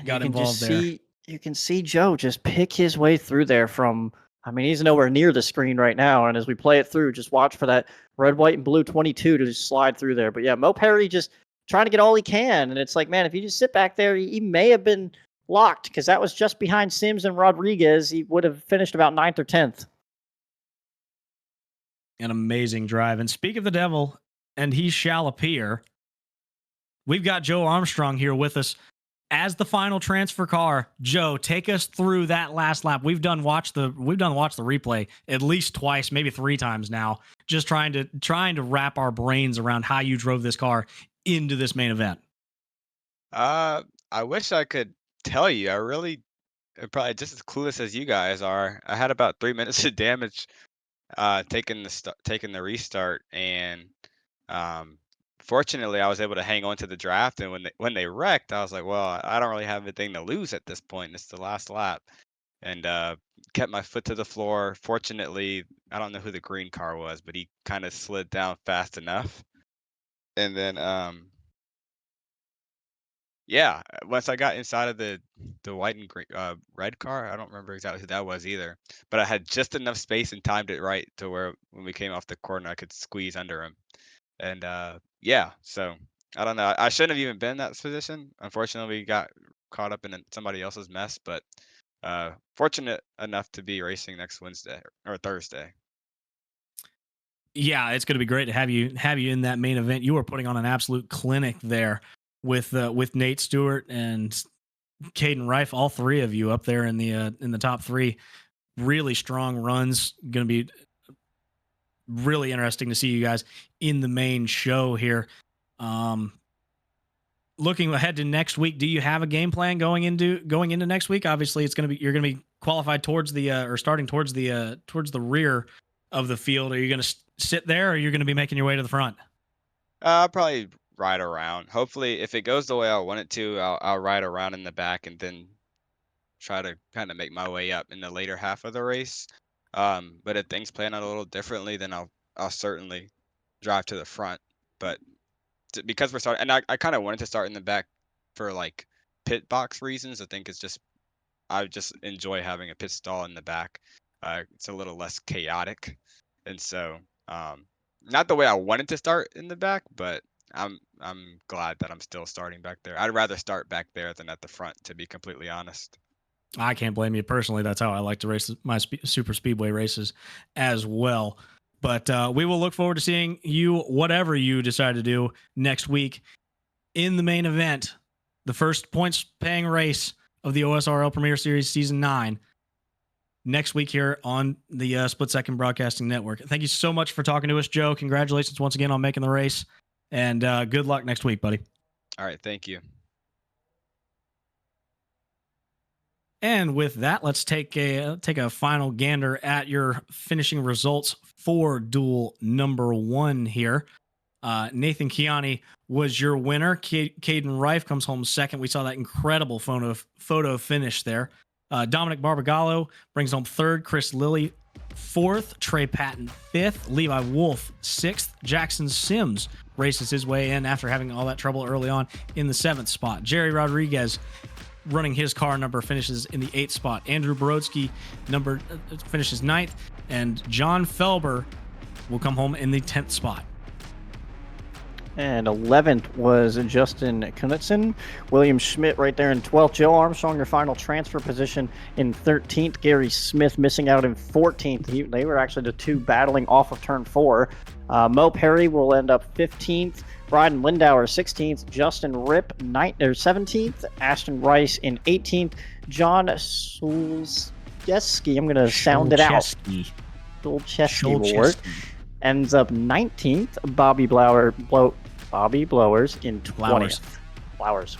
got involved there. You can see Joe just pick his way through there from, I mean, he's nowhere near the screen right now. And as we play it through, just watch for that red, white, and blue 22 to just slide through there. But yeah, Mo Perry just trying to get all he can. And it's like, man, if you just sit back there, he may have been locked, because that was just behind Sims and Rodriguez. He would have finished about 9th or 10th. An amazing drive. And speak of the devil, and he shall appear, we've got Joe Armstrong here with us as the final transfer car. Joe, take us through that last lap. We've done watch the replay at least twice, maybe 3 times now, just trying to wrap our brains around how you drove this car into this main event. I wish I could tell you. I really am probably just as clueless as you guys are. I had about 3 minutes of damage taking the restart, and fortunately I was able to hang on to the draft. And when they wrecked, I was like, well, I don't really have anything to lose at this point. It's the last lap, and kept my foot to the floor. Fortunately, I don't know who the green car was, but he kind of slid down fast enough. And then yeah, once I got inside of the white and green, red car, I don't remember exactly who that was either, but I had just enough space and timed it right to where when we came off the corner, I could squeeze under him. And yeah, so I don't know. I shouldn't have even been in that position. Unfortunately, we got caught up in somebody else's mess, but fortunate enough to be racing next Wednesday or Thursday. Yeah, it's going to be great to have you in that main event. You were putting on an absolute clinic there with Nate Stewart and Caden Rife, all 3 of you up there in the top 3. Really strong runs. Going to be really interesting to see you guys in the main show here. Looking ahead to next week, do you have a game plan going into next week? Obviously, you're going to be qualified towards the or starting towards the rear of the field. Are you going to sit there, or are you going to be making your way to the front? I'll probably ride around. Hopefully, if it goes the way I want it to, I'll ride around in the back and then try to kind of make my way up in the later half of the race. But if things plan out a little differently, then I'll certainly drive to the front. But because we're starting, and I kind of wanted to start in the back for like pit box reasons. I think I just enjoy having a pit stall in the back. It's a little less chaotic, and so not the way I wanted to start in the back, but I'm glad that I'm still starting back there. I'd rather start back there than at the front, to be completely honest. I can't blame you personally. That's how I like to race my super speedway races as well. But we will look forward to seeing you, whatever you decide to do next week, in the main event, the first points-paying race of the OSRL Premier Series Season 9, next week here on the Split Second Broadcasting Network. Thank you so much for talking to us, Joe. Congratulations once again on making the race, and good luck next week, buddy. All right, thank you. And with that, let's take a final gander at your finishing results for duel number 1 here. Nathan Kiani was your winner. Caden Rife comes home second. We saw that incredible photo finish there. Dominic Barbagallo brings home third. Chris Lilly fourth. Trey Patton fifth. Levi Wolf sixth. Jackson Sims races his way in after having all that trouble early on in the seventh spot. Jerry Rodriguez running his car number finishes in the eighth spot. Andrew Brodsky finishes ninth. And John Felber will come home in the 10th spot. And 11th was Justin Knutson. William Schmidt right there in 12th. Joe Armstrong, your final transfer position in 13th. Gary Smith missing out in 14th. They were actually the two battling off of turn 4. Mo Perry will end up 15th. Bryden Lindauer 16th. Justin Ripp 17th. Ashton Rice in 18th. John Solcheski, I'm going to sound it out. Solcheski ends up 19th. Bobby Blowers in 20th. Flowers.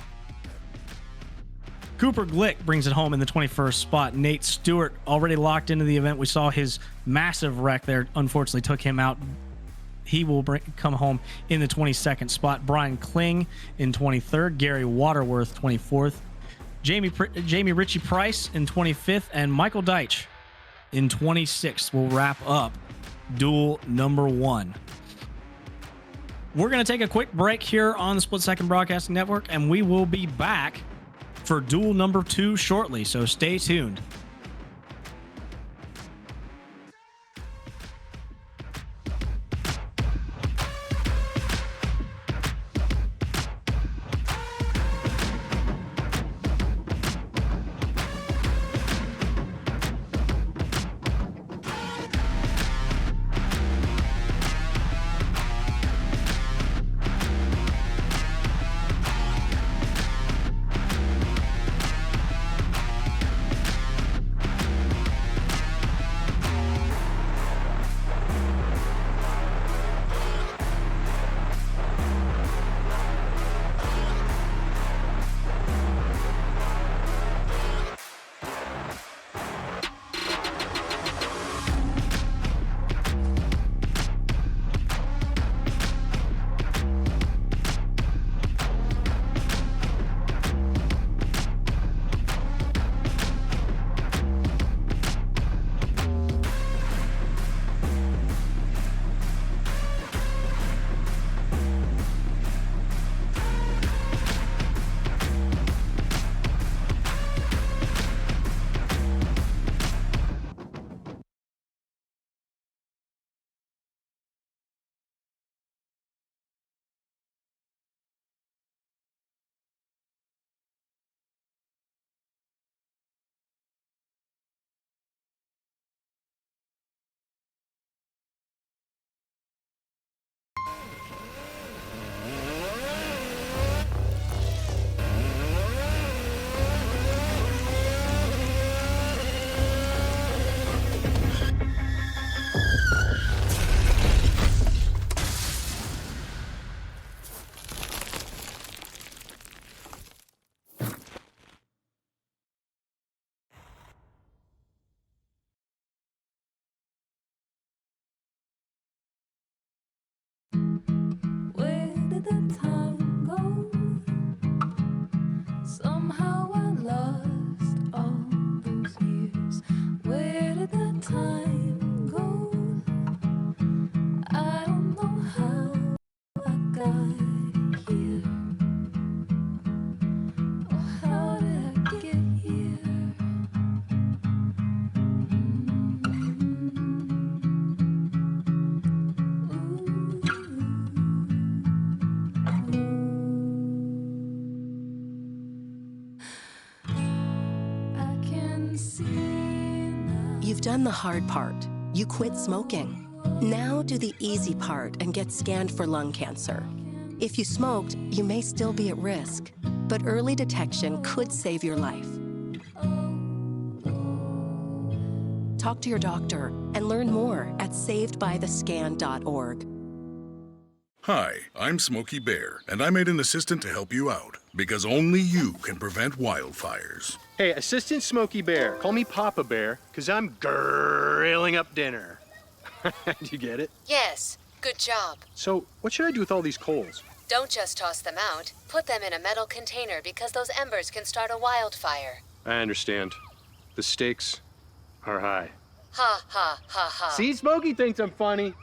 Cooper Glick brings it home in the 21st spot. Nate Stewart already locked into the event. We saw his massive wreck there. Unfortunately, took him out. He will come home in the 22nd spot. Brian Kling in 23rd. Gary Waterworth 24th. Jamie Ritchie Price in 25th. And Michael Deitch in 26th will wrap up duel number 1. We're going to take a quick break here on the Split Second Broadcasting Network, and we will be back for duel number 2 shortly, so stay tuned. You've done the hard part. You quit smoking. Now do the easy part and get scanned for lung cancer. If you smoked, you may still be at risk, but early detection could save your life. Talk to your doctor and learn more at savedbythescan.org. Hi, I'm Smokey Bear, and I made an assistant to help you out, because only you can prevent wildfires. Hey, Assistant Smokey Bear. Call me Papa Bear, because I'm grilling up dinner. Do you get it? Yes, good job. So, what should I do with all these coals? Don't just toss them out. Put them in a metal container because those embers can start a wildfire. I understand. The stakes are high. Ha ha ha ha. See, Smokey thinks I'm funny.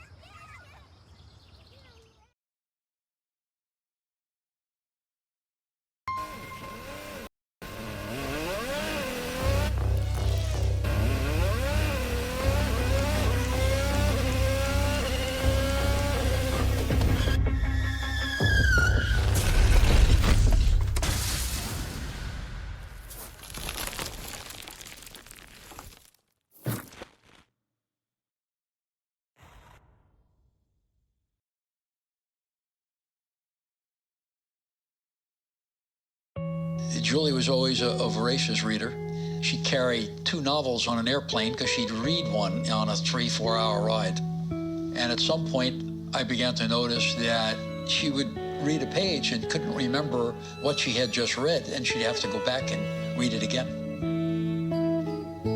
Julie was always a voracious reader. She'd carry 2 novels on an airplane because she'd read one on a 3-4 hour ride. And at some point, I began to notice that she would read a page and couldn't remember what she had just read, and she'd have to go back and read it again.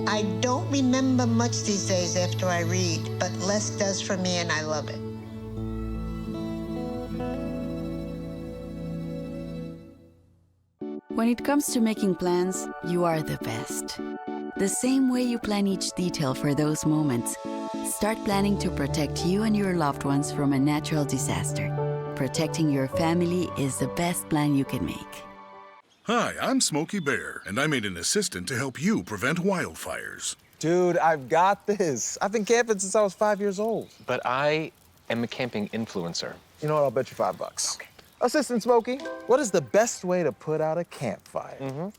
I don't remember much these days after I read, but less does for me, and I love it. When it comes to making plans, you are the best. The same way you plan each detail for those moments, start planning to protect you and your loved ones from a natural disaster. Protecting your family is the best plan you can make. Hi, I'm Smokey Bear, and I made an assistant to help you prevent wildfires. Dude, I've got this. I've been camping since I was 5 years old. But I am a camping influencer. You know what? I'll bet you $5. Okay. Assistant Smokey, what is the best way to put out a campfire?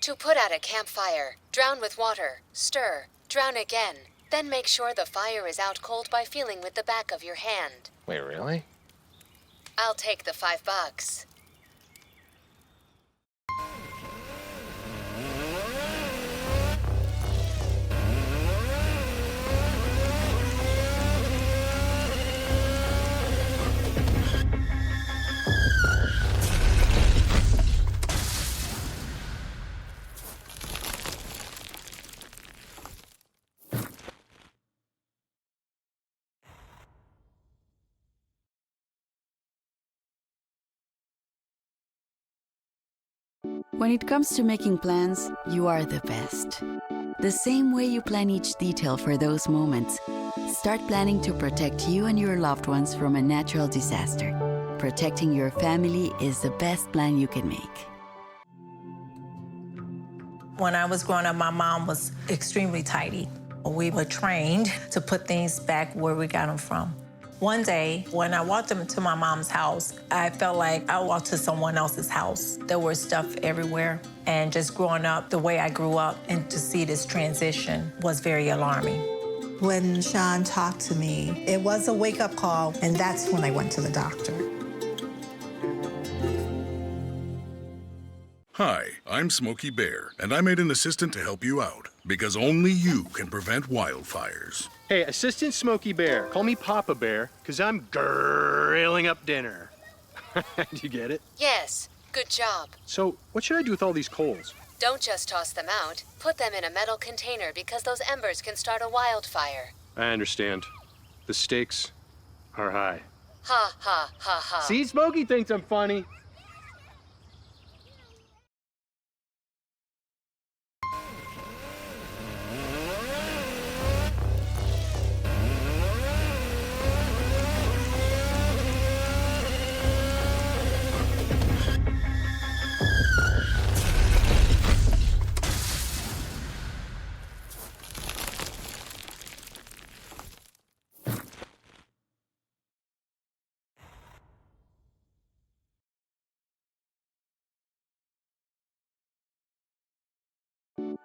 To put out a campfire, drown with water, stir, drown again, then make sure the fire is out cold by feeling with the back of your hand. Wait, really? I'll take the $5. When it comes to making plans, you are the best. The same way you plan each detail for those moments, start planning to protect you and your loved ones from a natural disaster. Protecting your family is the best plan you can make. When I was growing up, my mom was extremely tidy. We were trained to put things back where we got them from. One day, when I walked into my mom's house, I felt like I walked to someone else's house. There was stuff everywhere. And just growing up the way I grew up, and to see this transition was very alarming. When Sean talked to me, it was a wake-up call, and that's when I went to the doctor. Hi, I'm Smokey Bear, and I made an assistant to help you out, because only you can prevent wildfires. Hey, Assistant Smokey Bear, call me Papa Bear, because I'm grilling up dinner. Do you get it? Yes, good job. So, what should I do with all these coals? Don't just toss them out. Put them in a metal container because those embers can start a wildfire. I understand. The stakes are high. Ha ha ha ha. See, Smokey thinks I'm funny.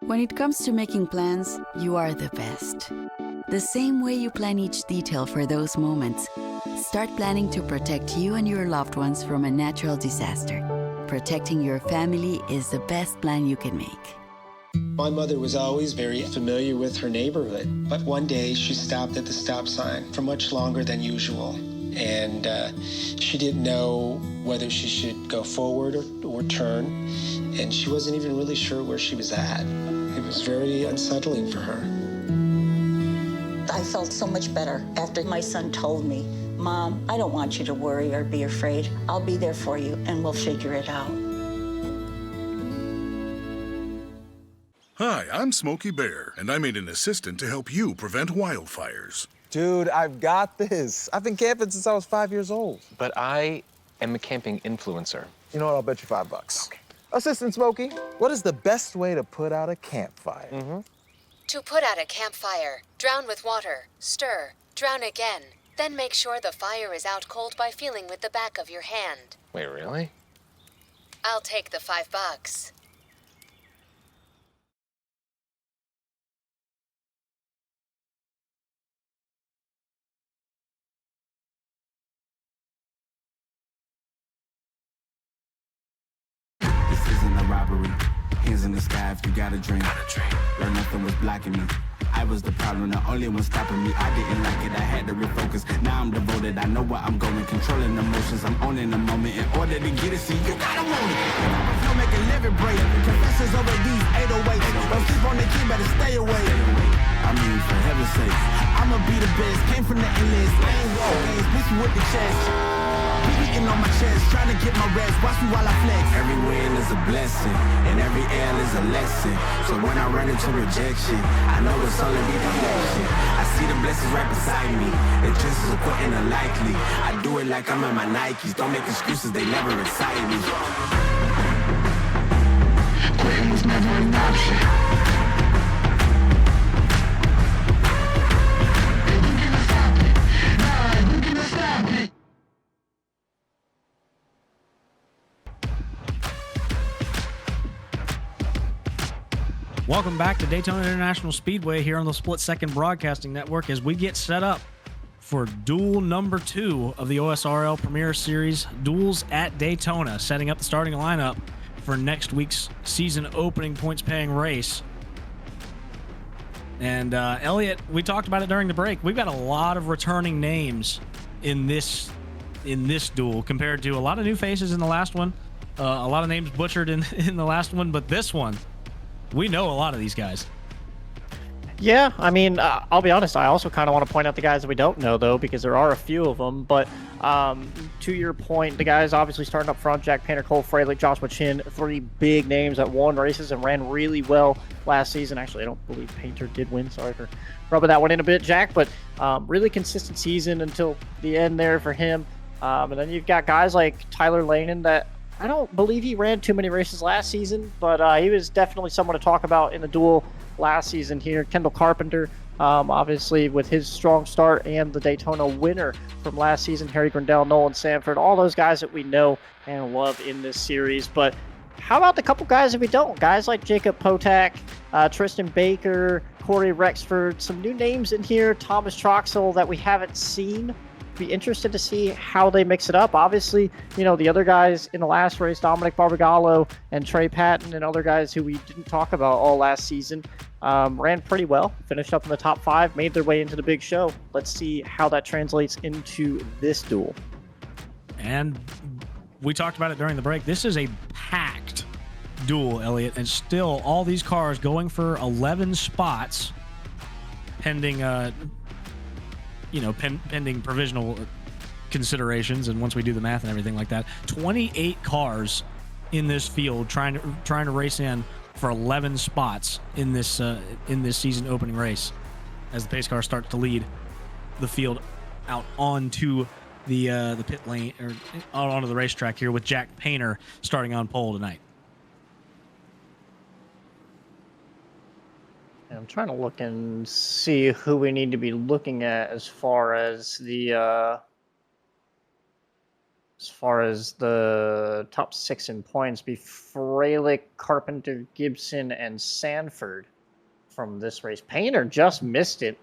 When it comes to making plans, you are the best. The same way you plan each detail for those moments, start planning to protect you and your loved ones from a natural disaster. Protecting your family is the best plan you can make. My mother was always very familiar with her neighborhood, but one day she stopped at the stop sign for much longer than usual. And she didn't know whether she should go forward or turn, and she wasn't even really sure where she was at. It was very unsettling for her. I felt so much better after my son told me, Mom, I don't want you to worry or be afraid. I'll be there for you, and we'll figure it out. Hi, I'm Smokey Bear, and I made an assistant to help you prevent wildfires. Dude, I've got this. I've been camping since I was 5 years old. But I am a camping influencer. You know what? I'll bet you $5. Okay. Assistant Smokey, what is the best way to put out a campfire? To put out a campfire, drown with water, stir, drown again. Then make sure the fire is out cold by feeling with the back of your hand. Wait, really? I'll take the $5. This isn't a robbery. Hands in the sky if you got a drink. Learn nothing was blocking me. I was the problem, the only one stopping me. I didn't like it, I had to refocus. Now I'm devoted, I know where I'm going. Controlling emotions, I'm owning the moment. In order to get it, see, you gotta want it. Don't make a living break. Confessions over these 808s. Don't sleep on the key, better stay away. I mean, for heaven's sake, I'ma be the best. Came from the endless lane walk games, bitch with the chest. Beating on my chest, trying to get my rest. Watch me while I flex. Every win is a blessing, and every L is a lesson. So when I run into rejection, I know it's only redirection. I see the blessings right beside me. The chances of quitting are likely. I do it like I'm in my Nikes. Don't make excuses, they never excite me. Quitting was never an option. Welcome back to Daytona International Speedway here on the Split Second Broadcasting Network as we get set up for duel number 2 of the OSRL Premier Series, Duels at Daytona, setting up the starting lineup for next week's season opening points-paying race. And Elliot, we talked about it during the break. We've got a lot of returning names in this duel compared to a lot of new faces in the last one, a lot of names butchered in the last one, but this one, we know a lot of these guys. Yeah, I mean, I'll be honest, I also kind of want to point out the guys that we don't know, though, because there are a few of them. But to your point, the guys obviously starting up front, Jack Painter, Cole Freilich, Joshua Chin, 3 big names that won races and ran really well last season. Actually, I don't believe Painter did win. Sorry for rubbing that one in a bit, Jack. But really consistent season until the end there for him. And then you've got guys like Tyler Lanen that I don't believe he ran too many races last season, but he was definitely someone to talk about in the duel last season here. Kendall Carpenter, obviously with his strong start, and the Daytona winner from last season, Harry Grindell, Nolan Sanford, all those guys that we know and love in this series. But how about the couple guys that we don't? Guys like Jacob Potak, Tristan Baker, Corey Rexford, some new names in here, Thomas Troxel that we haven't seen. Be interested to see how they mix it up. Obviously, you know, the other guys in the last race, Dominic Barbagallo and Trey Patton and other guys who we didn't talk about all last season, ran pretty well, finished up in the top 5, made their way into the big show. Let's see how that translates into this duel. And we talked about it during the break. This is a packed duel, Elliot, and still all these cars going for 11 spots pending pending provisional considerations, and once we do the math and everything like that, 28 cars in this field trying to race in for 11 spots in this season opening race, as the pace cars start to lead the field out onto the pit lane or out onto the racetrack here, with Jack Painter starting on pole tonight. I'm trying to look and see who we need to be looking at as far as the top 6 in points. Be Freilich, Carpenter, Gibson, and Sanford from this race. Painter just missed it,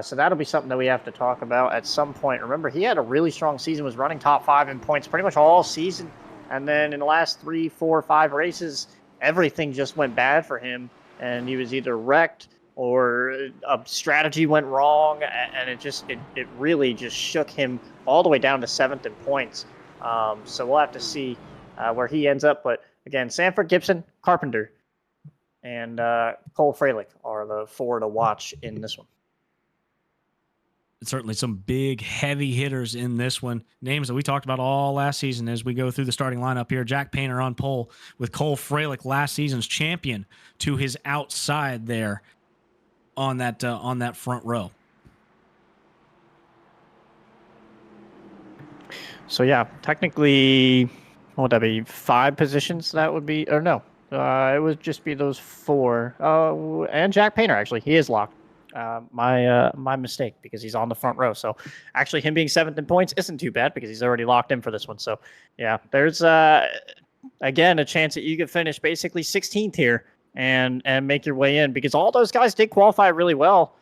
so that'll be something that we have to talk about at some point. Remember, he had a really strong season, was running top 5 in points pretty much all season, and then in the last 3, 4, 5 races, everything just went bad for him. And he was either wrecked or a strategy went wrong, and it really just shook him all the way down to 7th in points. So we'll have to see where he ends up. But again, Sanford, Gibson, Carpenter, and Cole Freilich are the 4 to watch in this one. certainly some big, heavy hitters in this one. Names that we talked about all last season as we go through the starting lineup here. Jack Painter on pole with Cole Freilich, last season's champion, to his outside there on that front row. So yeah, technically, what would that be? 5 positions that would be, or no, it would just be those 4. And Jack Painter, actually, he is locked. My mistake, because he's on the front row. So actually him being 7th in points isn't too bad because he's already locked in for this one. So yeah, there's again a chance that you could finish basically 16th here and make your way in, because all those guys did qualify really well.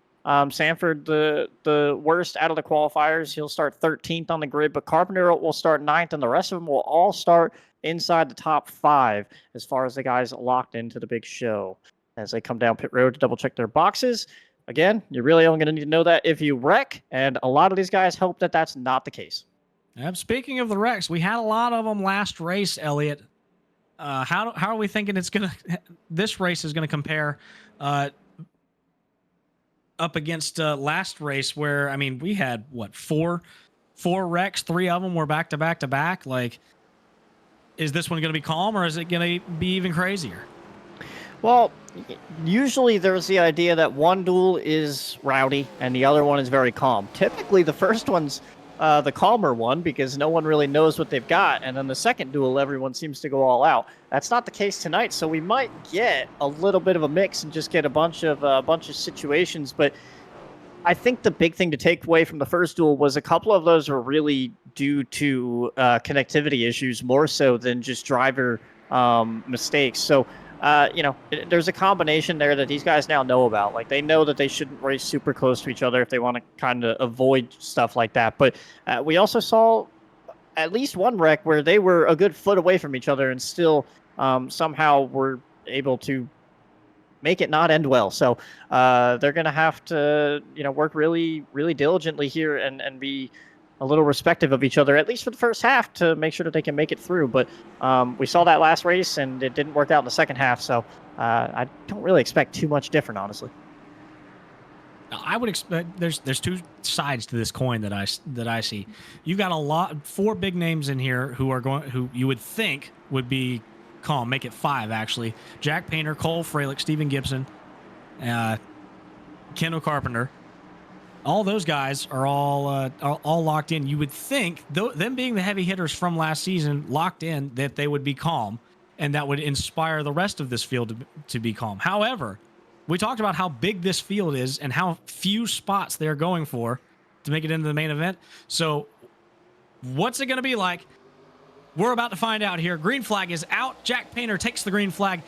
Sanford, the worst out of the qualifiers, he'll start 13th on the grid, but Carpenter will start 9th, and the rest of them will all start inside the top 5 as far as the guys locked into the big show. As they come down pit road to double check their boxes. Again, you're really only going to need to know that if you wreck, and a lot of these guys hope that that's not the case. Speaking of the wrecks, we had a lot of them last race, Elliot. How are we thinking this race is going to compare up against last race, where, I mean, we had what, four wrecks, 3 of them were back to back to back. Like, is this one going to be calm, or is it going to be even crazier? Well, usually there's the idea that one duel is rowdy and the other one is very calm. Typically, the first one's the calmer one because no one really knows what they've got, and then the second duel, everyone seems to go all out. That's not the case tonight, so we might get a little bit of a mix and just get a bunch of situations. But I think the big thing to take away from the first duel was a couple of those were really due to connectivity issues more so than just driver mistakes. So. There's a combination there that these guys now know about. Like, they know that they shouldn't race super close to each other if they want to kind of avoid stuff like that. But we also saw at least one wreck where they were a good foot away from each other and still somehow were able to make it not end well. So they're going to have to, work really, really diligently here and be a little respective of each other, at least for the first half, to make sure that they can make it through. But we saw that last race, and it didn't work out in the second half. So I don't really expect too much different, honestly. I would expect there's 2 sides to this coin that I see. You've got 4 big names in here who you would think would be calm. Make it 5 actually. Jack Painter, Cole Freilich, Steven Gibson, Kendall Carpenter. All those guys are all locked in. You would think, them being the heavy hitters from last season, locked in, that they would be calm, and that would inspire the rest of this field to be calm. However, we talked about how big this field is and how few spots they're going for to make it into the main event. So what's it going to be like? We're about to find out here. Green flag is out. Jack Painter takes the green flag,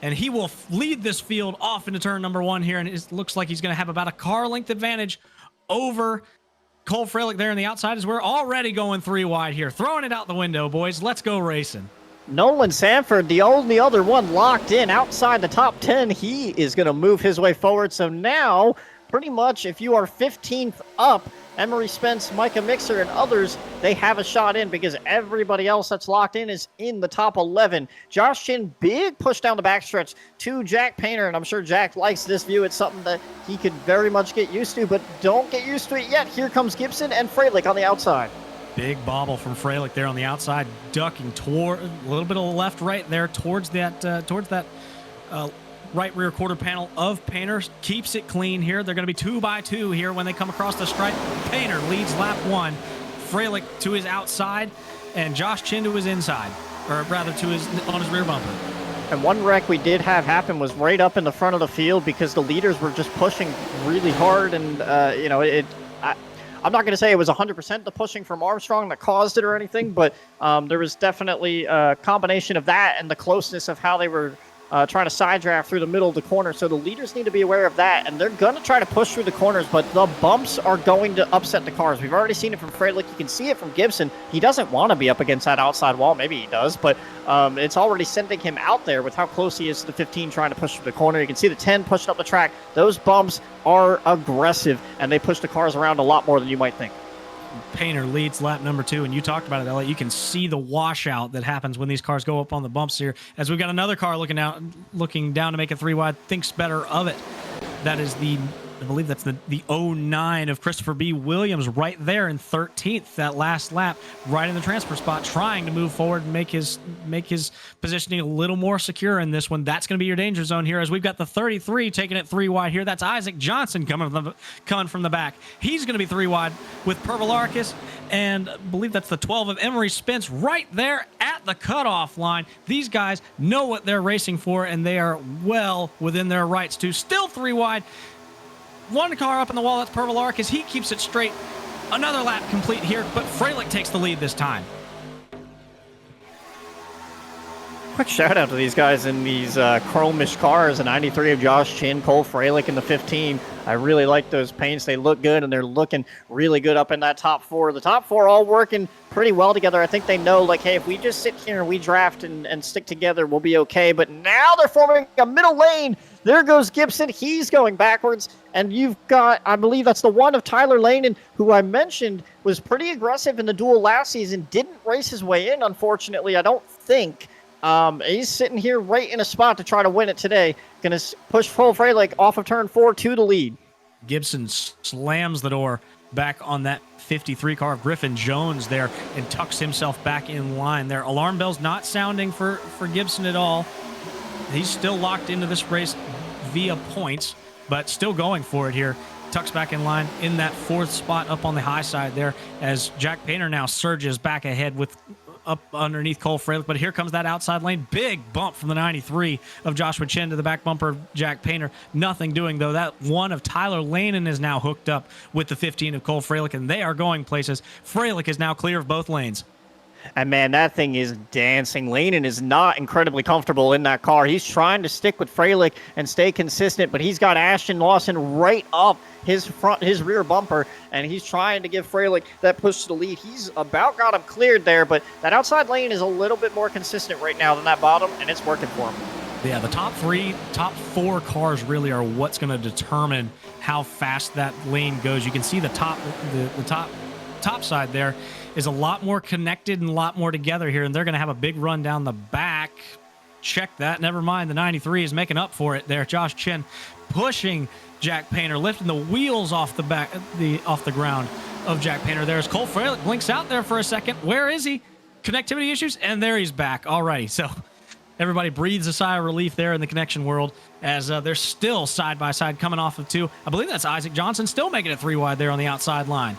and he will lead this field off into turn number 1 here, and it looks like he's going to have about a car length advantage over Cole Freilich there on the outside, as we're already going 3 wide here. Throwing it out the window, boys. Let's go racing. Nolan Sanford, the only other one locked in outside the top 10. He is going to move his way forward. So now, pretty much, if you are 15th up, Emery Spence, Micah Mixer, and others, they have a shot in because everybody else that's locked in is in the top 11. Josh Chin, big push down the backstretch to Jack Painter, and I'm sure Jack likes this view. It's something that he could very much get used to, but don't get used to it yet. Here comes Gibson and Freilich on the outside. Big bobble from Freilich there on the outside, ducking toward a little bit of left-right there towards that right rear quarter panel of Painter. Keeps it clean here. They're going to be 2 by 2 here when they come across the stripe. Painter leads lap 1. Freilich to his outside, and Josh Chin to his inside, or rather on his rear bumper. And one wreck we did have happen was right up in the front of the field because the leaders were just pushing really hard, and I'm not going to say it was 100% the pushing from Armstrong that caused it or anything, but there was definitely a combination of that and the closeness of how they were trying to side draft through the middle of the corner. So the leaders need to be aware of that, and they're going to try to push through the corners, but the bumps are going to upset the cars. We've already seen it from Freilich. You can see it from Gibson. He doesn't want to be up against that outside wall. Maybe he does, but it's already sending him out there with how close he is to the 15 trying to push through the corner. You can see the 10 pushing up the track. Those bumps are aggressive, and they push the cars around a lot more than you might think. Painter leads lap number 2, and you talked about it, Elliot. You can see the washout that happens when these cars go up on the bumps here. As we've got another car looking down to make a 3 wide, thinks better of it. That is the I believe that's the 09 of Christopher B. Williams right there in 13th, that last lap, right in the transfer spot, trying to move forward and make his positioning a little more secure in this one. That's going to be your danger zone here, as we've got the 33 taking it 3 wide here. That's Isaac Johnson coming from the back. He's going to be 3 wide with Pervalarkis, and I believe that's the 12 of Emery Spence right there at the cutoff line. These guys know what they're racing for, and they are well within their rights to. Still 3 wide. One car up in the wall, that's Pervalarkis. He keeps it straight. Another lap complete here, but Freilich takes the lead this time. Quick shout out to these guys in these chromish cars, the 93 of Josh Chin, Cole Freilich in the 15. I really like those paints. They look good, and they're looking really good up in that top 4. The top 4 all working pretty well together. I think they know, like, hey, if we just sit here and we draft and stick together, we'll be okay. But now they're forming a middle lane. There goes Gibson. He's going backwards. And you've got, I believe that's the 1 of Tyler Lanen, who I mentioned was pretty aggressive in the duel last season. Didn't race his way in, unfortunately, I don't think. He's sitting here right in a spot to try to win it today. Going to push Cole Freilich off of turn 4 to the lead. Gibson slams the door back on that 53 car of Griffin Jones there and tucks himself back in line there. Alarm bell's not sounding for Gibson at all. He's still locked into this race via points, but still going for it here. Tucks back in line in that 4th spot up on the high side there, as Jack Painter now surges back ahead with up underneath Cole Freilich. But here comes that outside lane. Big bump from the 93 of Joshua Chin to the back bumper of Jack Painter. Nothing doing, though. That 1 of Tyler Lanen is now hooked up with the 15 of Cole Freilich, and they are going places. Freilich is now clear of both lanes. And man, that thing is dancing. Lanen is not incredibly comfortable in that car. He's trying to stick with Freilich and stay consistent, but he's got Ashton Lawson right up his rear bumper, and he's trying to give Freilich that push to the lead. He's about got him cleared there, but that outside lane is a little bit more consistent right now than that bottom, and it's working for him. Yeah, the top 4 cars really are what's going to determine how fast that lane goes. You can see the top side there is a lot more connected and a lot more together here, and they're going to have a big run down the back. Check that. Never mind. The 93 is making up for it there. Josh Chin pushing Jack Painter, lifting the wheels off the ground of Jack Painter. There's Cole Freilich, blinks out there for a second. Where is he? Connectivity issues, and there he's back. Alrighty, so everybody breathes a sigh of relief there in the connection world, as they're still side by side coming off of 2. I believe that's Isaac Johnson still making it 3 wide there on the outside line.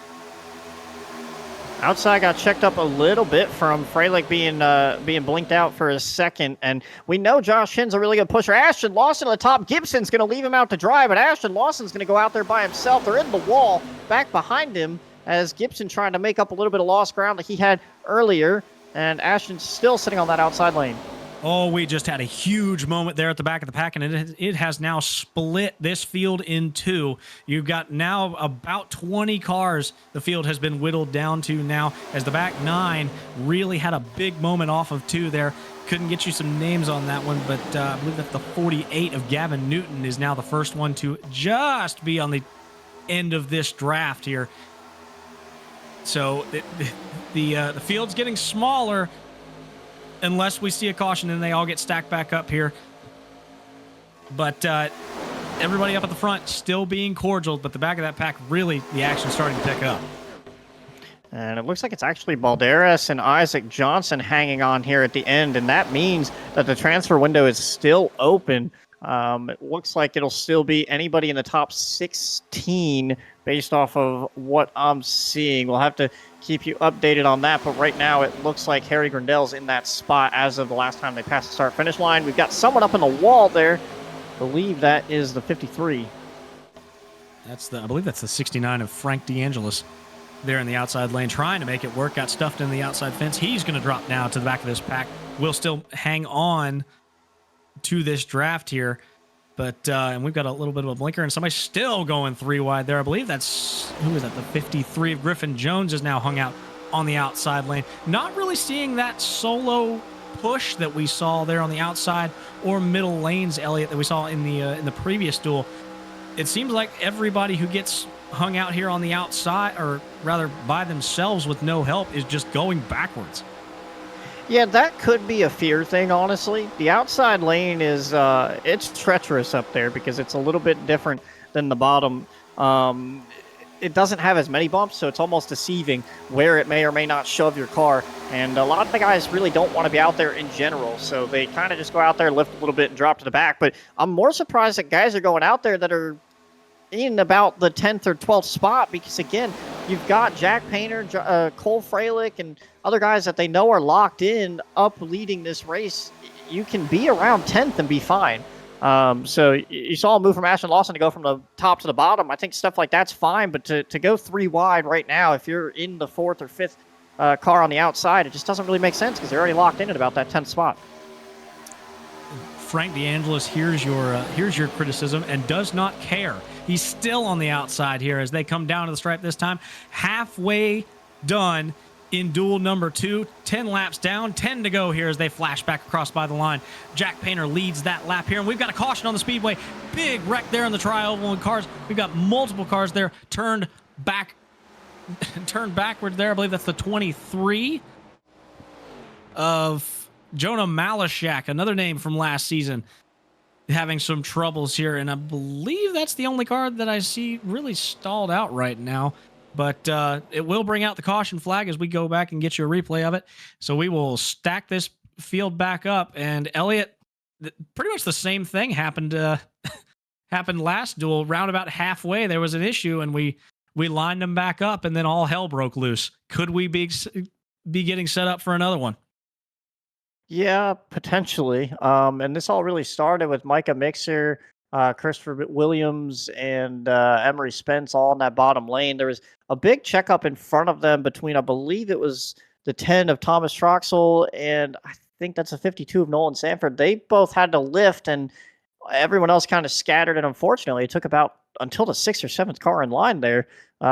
Outside got checked up a little bit from Freilich being blinked out for a second, and we know Josh Chin's a really good pusher. Ashton Lawson at the top. Gibson's going to leave him out to dry, but Ashton Lawson's going to go out there by himself. They're in the wall back behind him, as Gibson trying to make up a little bit of lost ground that he had earlier, and Ashton's still sitting on that outside lane. Oh, we just had a huge moment there at the back of the pack, and it has now split this field in 2. You've got now about 20 cars the field has been whittled down to now, as the back 9 really had a big moment off of 2 there. Couldn't get you some names on that one, but I believe that the 48 of Gavin Newton is now the first one to just be on the end of this draft here. So the field's getting smaller, unless we see a caution, and they all get stacked back up here. But everybody up at the front still being cordial, but the back of that pack, really, the action's starting to pick up. And it looks like it's actually Balderas and Isaac Johnson hanging on here at the end, and that means that the transfer window is still open. It looks like it'll still be anybody in the top 16 based off of what I'm seeing. We'll have to keep you updated on that, but right now it looks like Harry Grindel's in that spot as of the last time they passed the start-finish line. We've got someone up in the wall there. I believe that is the 53. I believe that's the 69 of Frank DeAngelis there in the outside lane, trying to make it work. Got stuffed in the outside fence. He's going to drop now to the back of this pack. We'll still hang on to this draft here, but and we've got a little bit of a blinker, and somebody's still going 3 wide there. I believe that's, who is that? The 53 of Griffin Jones is now hung out on the outside lane. Not really seeing that solo push that we saw there on the outside or middle lanes, Elliot, that we saw in the previous duel. It seems like everybody who gets hung out here on the outside, or rather by themselves with no help, is just going backwards. Yeah, that could be a fear thing, honestly. The outside lane is, it's treacherous up there because it's a little bit different than the bottom. It doesn't have as many bumps, so it's almost deceiving where it may or may not shove your car. And a lot of the guys really don't want to be out there in general, so they kind of just go out there, lift a little bit, and drop to the back. But I'm more surprised that guys are going out there that are in about the 10th or 12th spot, because again, you've got Jack Painter, Cole Freilich, and other guys that they know are locked in up leading this race. You can be around 10th and be fine. So you saw a move from Ashton Lawson to go from the top to the bottom. I think stuff like that's fine, but to go 3 wide right now, if you're in the 4th or 5th car on the outside, it just doesn't really make sense because they're already locked in at about that 10th spot. Frank DeAngelis here's your criticism and does not care. He's still on the outside here as they come down to the stripe this time. Halfway done in duel number 2. 10 laps down, 10 to go here as they flash back across by the line. Jack Painter leads that lap here, and we've got a caution on the Speedway. Big wreck there in the tri-oval and cars. We've got multiple cars there turned backward there. I believe that's the 23 of Jonah Malashak, another name from last season, having some troubles here, and I believe that's the only car that I see really stalled out right now. But it will bring out the caution flag as we go back and get you a replay of it. So we will stack this field back up. And Elliot, pretty much the same thing happened happened last duel. Round about halfway, there was an issue, and we lined them back up, and then all hell broke loose. Could we be getting set up for another one? Yeah, potentially. And this all really started with Micah Mixer, Christopher Williams, and Emery Spence all in that bottom lane. There was a big checkup in front of them between, I believe it was the 10 of Thomas Troxel, and I think that's a 52 of Nolan Sanford. They both had to lift, and everyone else kind of scattered, and unfortunately, it took about until the 6th or 7th car in line there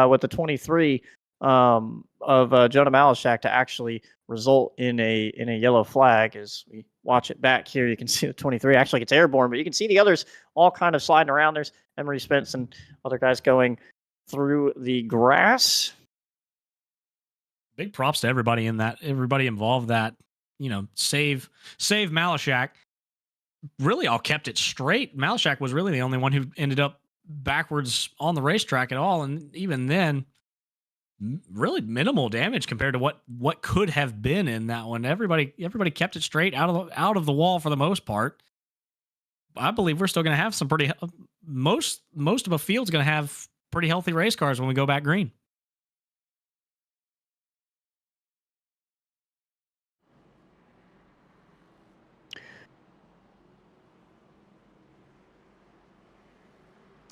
with the 23 of Jonah Malashak to actually result in a yellow flag. As we watch it back here, you can see the 23 actually gets airborne, but you can see the others all kind of sliding around. There's Emery Spence and other guys going through the grass. Big props to everybody involved that, save Malashak. Really all kept it straight. Malashak was really the only one who ended up backwards on the racetrack at all, and even then, really minimal damage compared to what could have been in that one. Everybody kept it straight out of the wall for the most part. I believe we're still going to have some pretty most of a field's going to have pretty healthy race cars when we go back green.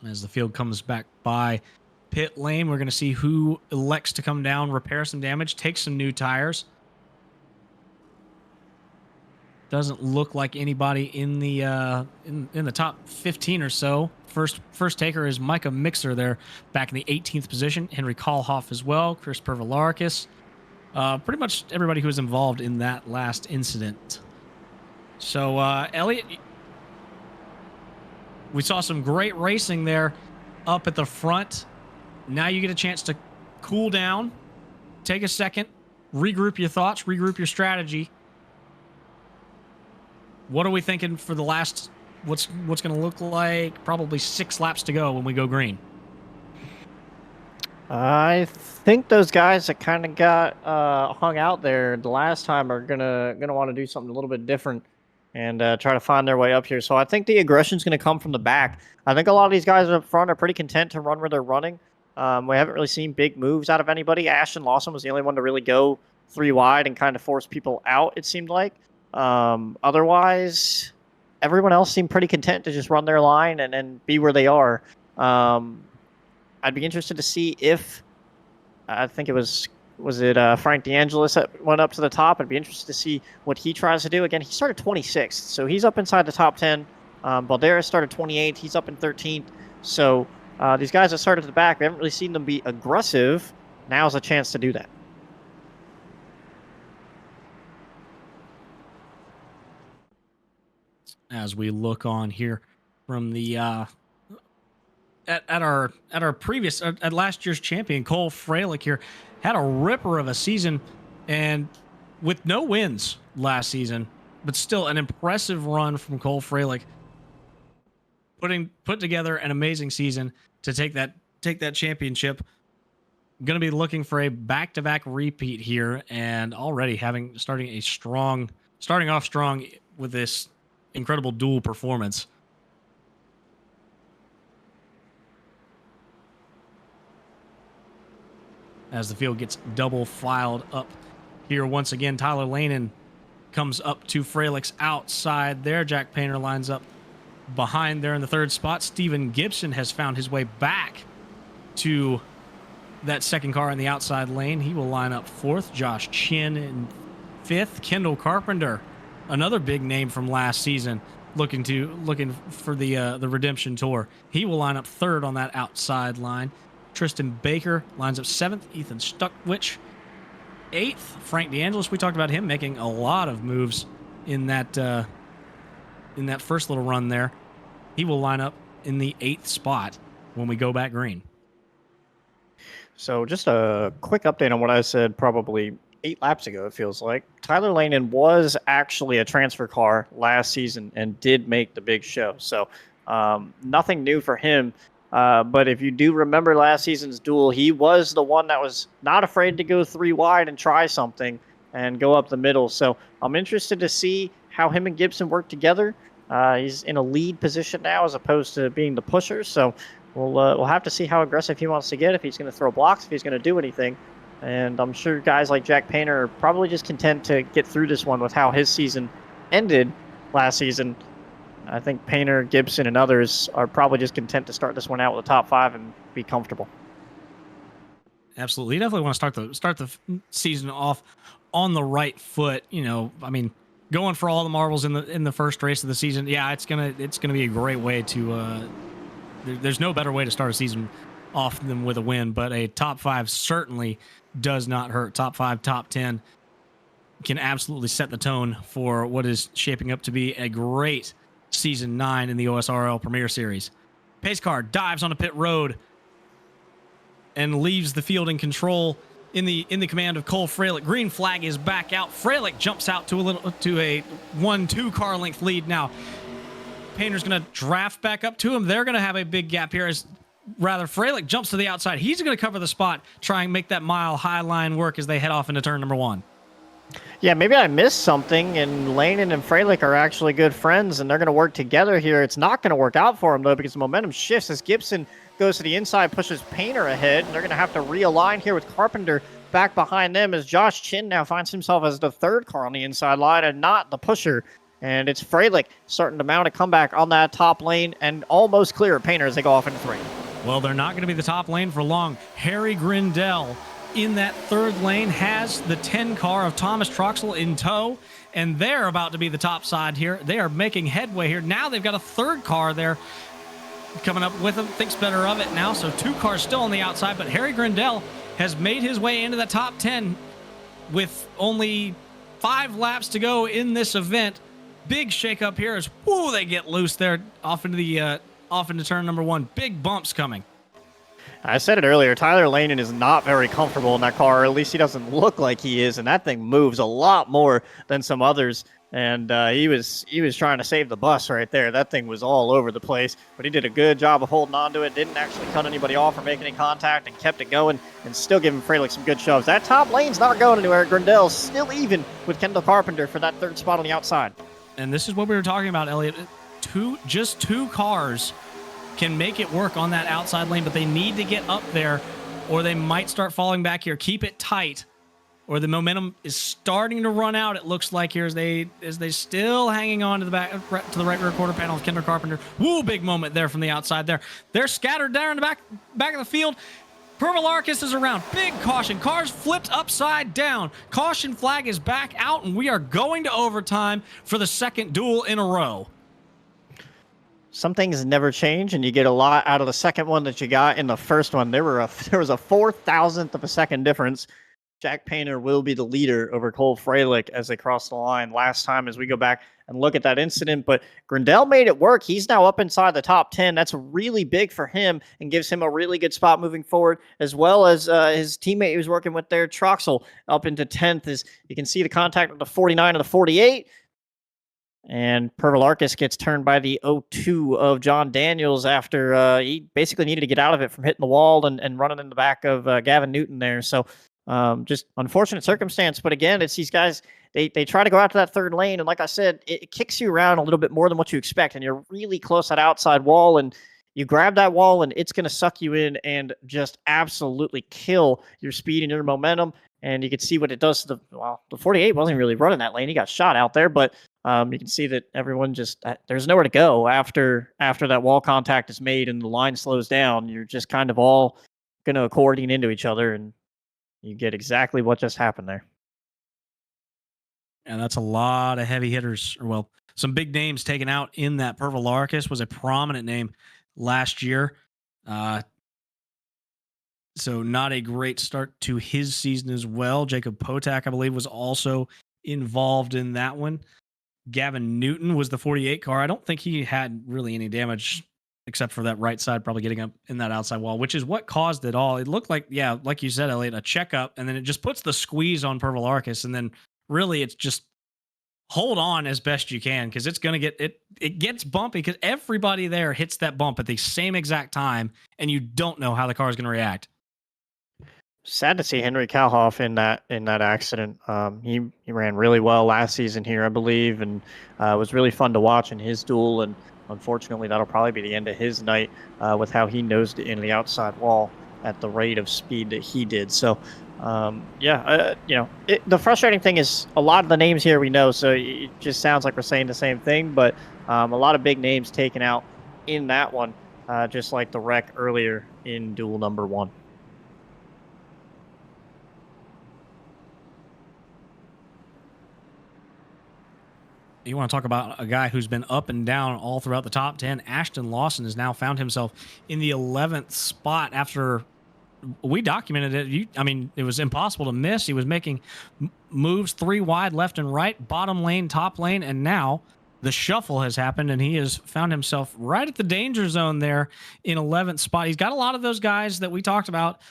As the field comes back by pit lane, we're going to see who elects to come down, repair some damage, take some new tires. Doesn't look like anybody in the in the top 15 or so. First taker is Micah Mixer there, back in the 18th position. Henry Kalhoff as well. Chris Pervalarkis. Pretty much everybody who was involved in that last incident. So, Elliot, we saw some great racing there up at the front. Now you get a chance to cool down, take a second, regroup your thoughts, regroup your strategy. What are we thinking for the last, what's going to look like probably 6 laps to go when we go green? I think those guys that kind of got hung out there the last time are gonna want to do something a little bit different and try to find their way up here. So I think the aggression is going to come from the back. I think a lot of these guys up front are pretty content to run where they're running. We haven't really seen big moves out of anybody. Ashton Lawson was the only one to really go 3 wide and kind of force people out, it seemed like. Otherwise, everyone else seemed pretty content to just run their line and be where they are. I'd be interested to see if, I think it was it Frank DeAngelis that went up to the top? I'd be interested to see what he tries to do. Again, he started 26th, so he's up inside the top 10. Balderas started 28th. He's up in 13th. So these guys that started at the back, we haven't really seen them be aggressive. Now's a chance to do that. As we look on here from the at our previous at last year's champion Cole Freilich here had a ripper of a season, and with no wins last season, but still an impressive run from Cole Freilich. put together an amazing season to take that championship. Going to be looking for a back-to-back repeat here, and already starting off strong with this incredible duel performance. As the field gets double filed up here once again, Tyler Lanen comes up to Freilic's outside there. Jack Painter lines up behind there in the third spot. Steven Gibson has found his way back to that second car in the outside lane. He will line up fourth. Josh Chin in fifth. Kendall Carpenter, another big name from last season, looking for the redemption tour. He will line up third on that outside line. Tristan Baker lines up seventh. Ethan Stuckwich eighth. Frank DeAngelis, we talked about him making a lot of moves in that first little run there. He will line up in the eighth spot when we go back green. So just a quick update on what I said probably 8 laps ago, it feels like. Tyler Lanen was actually a transfer car last season and did make the big show. So nothing new for him. But if you do remember last season's duel, he was the one that was not afraid to go 3 wide and try something and go up the middle. So I'm interested to see how him and Gibson work together. He's in a lead position now as opposed to being the pusher. So we'll have to see how aggressive he wants to get, if he's going to throw blocks, if he's going to do anything. And I'm sure guys like Jack Painter are probably just content to get through this one with how his season ended last season. I think Painter, Gibson, and others are probably just content to start this one out with a top 5 and be comfortable. Absolutely. You definitely want to start the season off on the right foot. Going for all the marbles in the first race of the season. Yeah, it's gonna be a great way to. There's no better way to start a season off than with a win, but a top 5 certainly does not hurt. Top 5, top 10 can absolutely set the tone for what is shaping up to be a great season 9 in the OSRL Premier Series. Pace car dives onto pit road and leaves the field in control in the command of Cole Freilich. Green flag is back out. Freilich jumps out to a 1-2 car length lead now. Painter's going to draft back up to him. They're going to have a big gap here as Freilich jumps to the outside. He's going to cover the spot, try and make that mile high line work as they head off into turn number 1. Yeah, maybe I missed something, and Lanen and Freilich are actually good friends, and they're going to work together here. It's not going to work out for them, though, because the momentum shifts as Gibson goes to the inside, pushes Painter ahead, and they're going to have to realign here with Carpenter back behind them as Josh Chin now finds himself as the third car on the inside line and not the pusher. And it's Freilich starting to mount a comeback on that top lane and almost clear of Painter as they go off into 3. Well, they're not going to be the top lane for long. Harry Grindell in that third lane has the 10 car of Thomas Troxel in tow, and they're about to be the top side here. They are making headway here. Now they've got a third car there coming up with them, thinks better of it now. So 2 cars still on the outside, but Harry Grindell has made his way into the top 10 with only 5 laps to go in this event. Big shakeup here as they get loose there off into turn number 1. Big bumps coming. I said it earlier, Tyler Lanen is not very comfortable in that car, or at least he doesn't look like he is, and that thing moves a lot more than some others. And he was trying to save the bus right there. That thing was all over the place, but he did a good job of holding on to it, didn't actually cut anybody off or make any contact, and kept it going, and still giving Freilich some good shoves. That top lane's not going anywhere. Grindell's still even with Kendall Carpenter for that third spot on the outside. And this is what we were talking about, Elliot. Just 2 cars can make it work on that outside lane, but they need to get up there or they might start falling back here. Keep it tight or the momentum is starting to run out, it looks like here as they still hanging on to the right rear quarter panel of Kendall Carpenter. Woo, big moment there from the outside there. They're scattered there in the back of the field. Permalarkis is around. Big caution. Cars flipped upside down. Caution flag is back out, and we are going to overtime for the second duel in a row. Some things never change, and you get a lot out of the second one that you got in the first one. There was a 4,000th of a second difference. Jack Painter will be the leader over Cole Freilich as they cross the line last time as we go back and look at that incident. But Grindell made it work. He's now up inside the top 10. That's really big for him and gives him a really good spot moving forward, as well as his teammate he was working with there, Troxel, up into 10th. As you can see the contact with the 49 and the 48. And Pervalarkis gets turned by the 0-2 of John Daniels after he basically needed to get out of it from hitting the wall and running in the back of Gavin Newton there. So just unfortunate circumstance. But again, it's these guys, they try to go out to that third lane. And like I said, it kicks you around a little bit more than what you expect. And you're really close to that outside wall. And you grab that wall and it's going to suck you in and just absolutely kill your speed and your momentum. And you can see what it does to the 48 wasn't really running that lane. He got shot out there, but you can see that everyone just there's nowhere to go after that wall contact is made and the line slows down. You're just kind of all going to accordion into each other, and you get exactly what just happened there. And that's a lot of heavy hitters, or well, some big names taken out in that. Pervalarkis was a prominent name last year. So not a great start to his season as well. Jacob Potak, I believe, was also involved in that one. Gavin Newton was the 48 car. I don't think he had really any damage except for that right side probably getting up in that outside wall, which is what caused it all. It looked like, yeah, like you said, Elliot, a checkup, and then it just puts the squeeze on Pervalarkis, and then really it's just hold on as best you can because it's going to get it gets bumpy because everybody there hits that bump at the same exact time, and you don't know how the car is going to react. Sad to see Henry Kalhoff in that accident. He ran really well last season here, I believe, and it was really fun to watch in his duel. And unfortunately, that'll probably be the end of his night with how he nosed it into the outside wall at the rate of speed that he did. So, the frustrating thing is a lot of the names here we know, so it just sounds like we're saying the same thing. But a lot of big names taken out in that one, just like the wreck earlier in duel number 1. You want to talk about a guy who's been up and down all throughout the top 10. Ashton Lawson has now found himself in the 11th spot after we documented it. It was impossible to miss. He was making moves 3 wide, left and right, bottom lane, top lane, and now the shuffle has happened, and he has found himself right at the danger zone there in 11th spot. He's got a lot of those guys that we talked about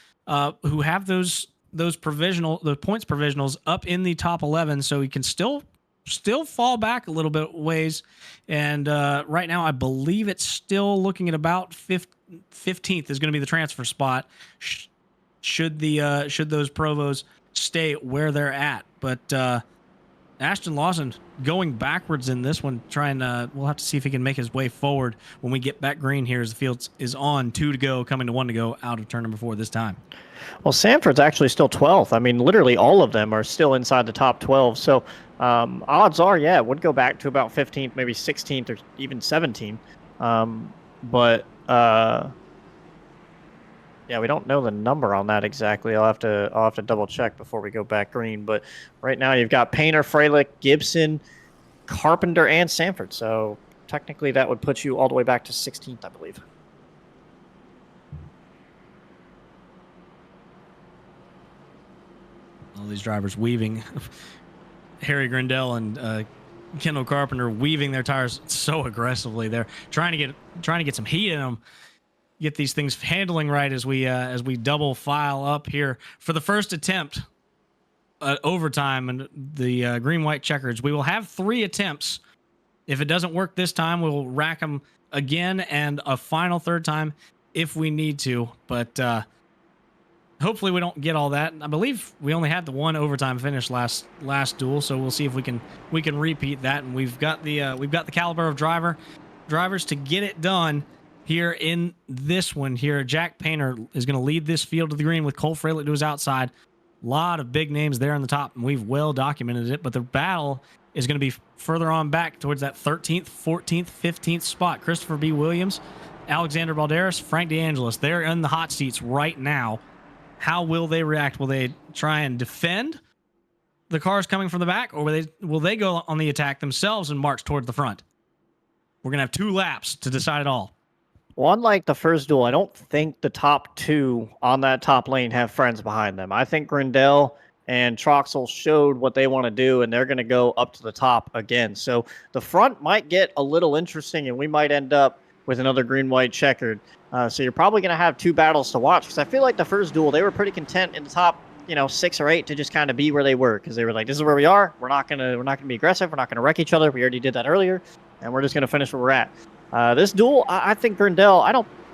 who have those points provisionals up in the top 11, so he can still fall back a little bit ways. And right now, I believe it's still looking at about 15th is going to be the transfer spot. Should those Provos stay where they're at. But Ashton Lawson going backwards in this one, we'll have to see if he can make his way forward when we get back green here as the field is on 2 to go, coming to 1 to go out of turn number 4 this time. Well, Sanford's actually still 12th. I mean, literally all of them are still inside the top 12. So odds are, it would go back to about 15th, maybe 16th or even 17th. We don't know the number on that exactly. I'll have to double check before we go back green. But right now you've got Painter, Freilich, Gibson, Carpenter, and Sanford. So technically that would put you all the way back to 16th, I believe. All these drivers weaving. Harry Grindell and Kendall Carpenter weaving their tires so aggressively. They're trying to get some heat in them. Get these things handling right as we double file up here for the first attempt overtime and the green-white checkers. We will have 3 attempts. If it doesn't work this time, we'll rack them again and a final third time if we need to. But hopefully we don't get all that. I believe we only had the 1 overtime finish last duel, so we'll see if we can repeat that. And we've got the caliber of drivers to get it done. Here in this one here, Jack Painter is going to lead this field to the green with Cole Freilich to his outside. A lot of big names there on the top, and we've well documented it, but the battle is going to be further on back towards that 13th, 14th, 15th spot. Christopher B. Williams, Alexander Balderas, Frank DeAngelis, they're in the hot seats right now. How will they react? Will they try and defend the cars coming from the back, or will they go on the attack themselves and march toward the front? We're going to have 2 laps to decide it all. Well, unlike the first duel, I don't think the top 2 on that top lane have friends behind them. I think Grindell and Troxel showed what they want to do, and they're going to go up to the top again. So the front might get a little interesting, and we might end up with another green-white checkered. So you're probably going to have 2 battles to watch, because I feel like the first duel, they were pretty content in the top 6 or 8 to just kind of be where they were, because they were like, this is where we are. We're not gonna be aggressive. We're not gonna wreck each other. We already did that earlier, and we're just gonna finish where we're at. This duel, I think Grindel. I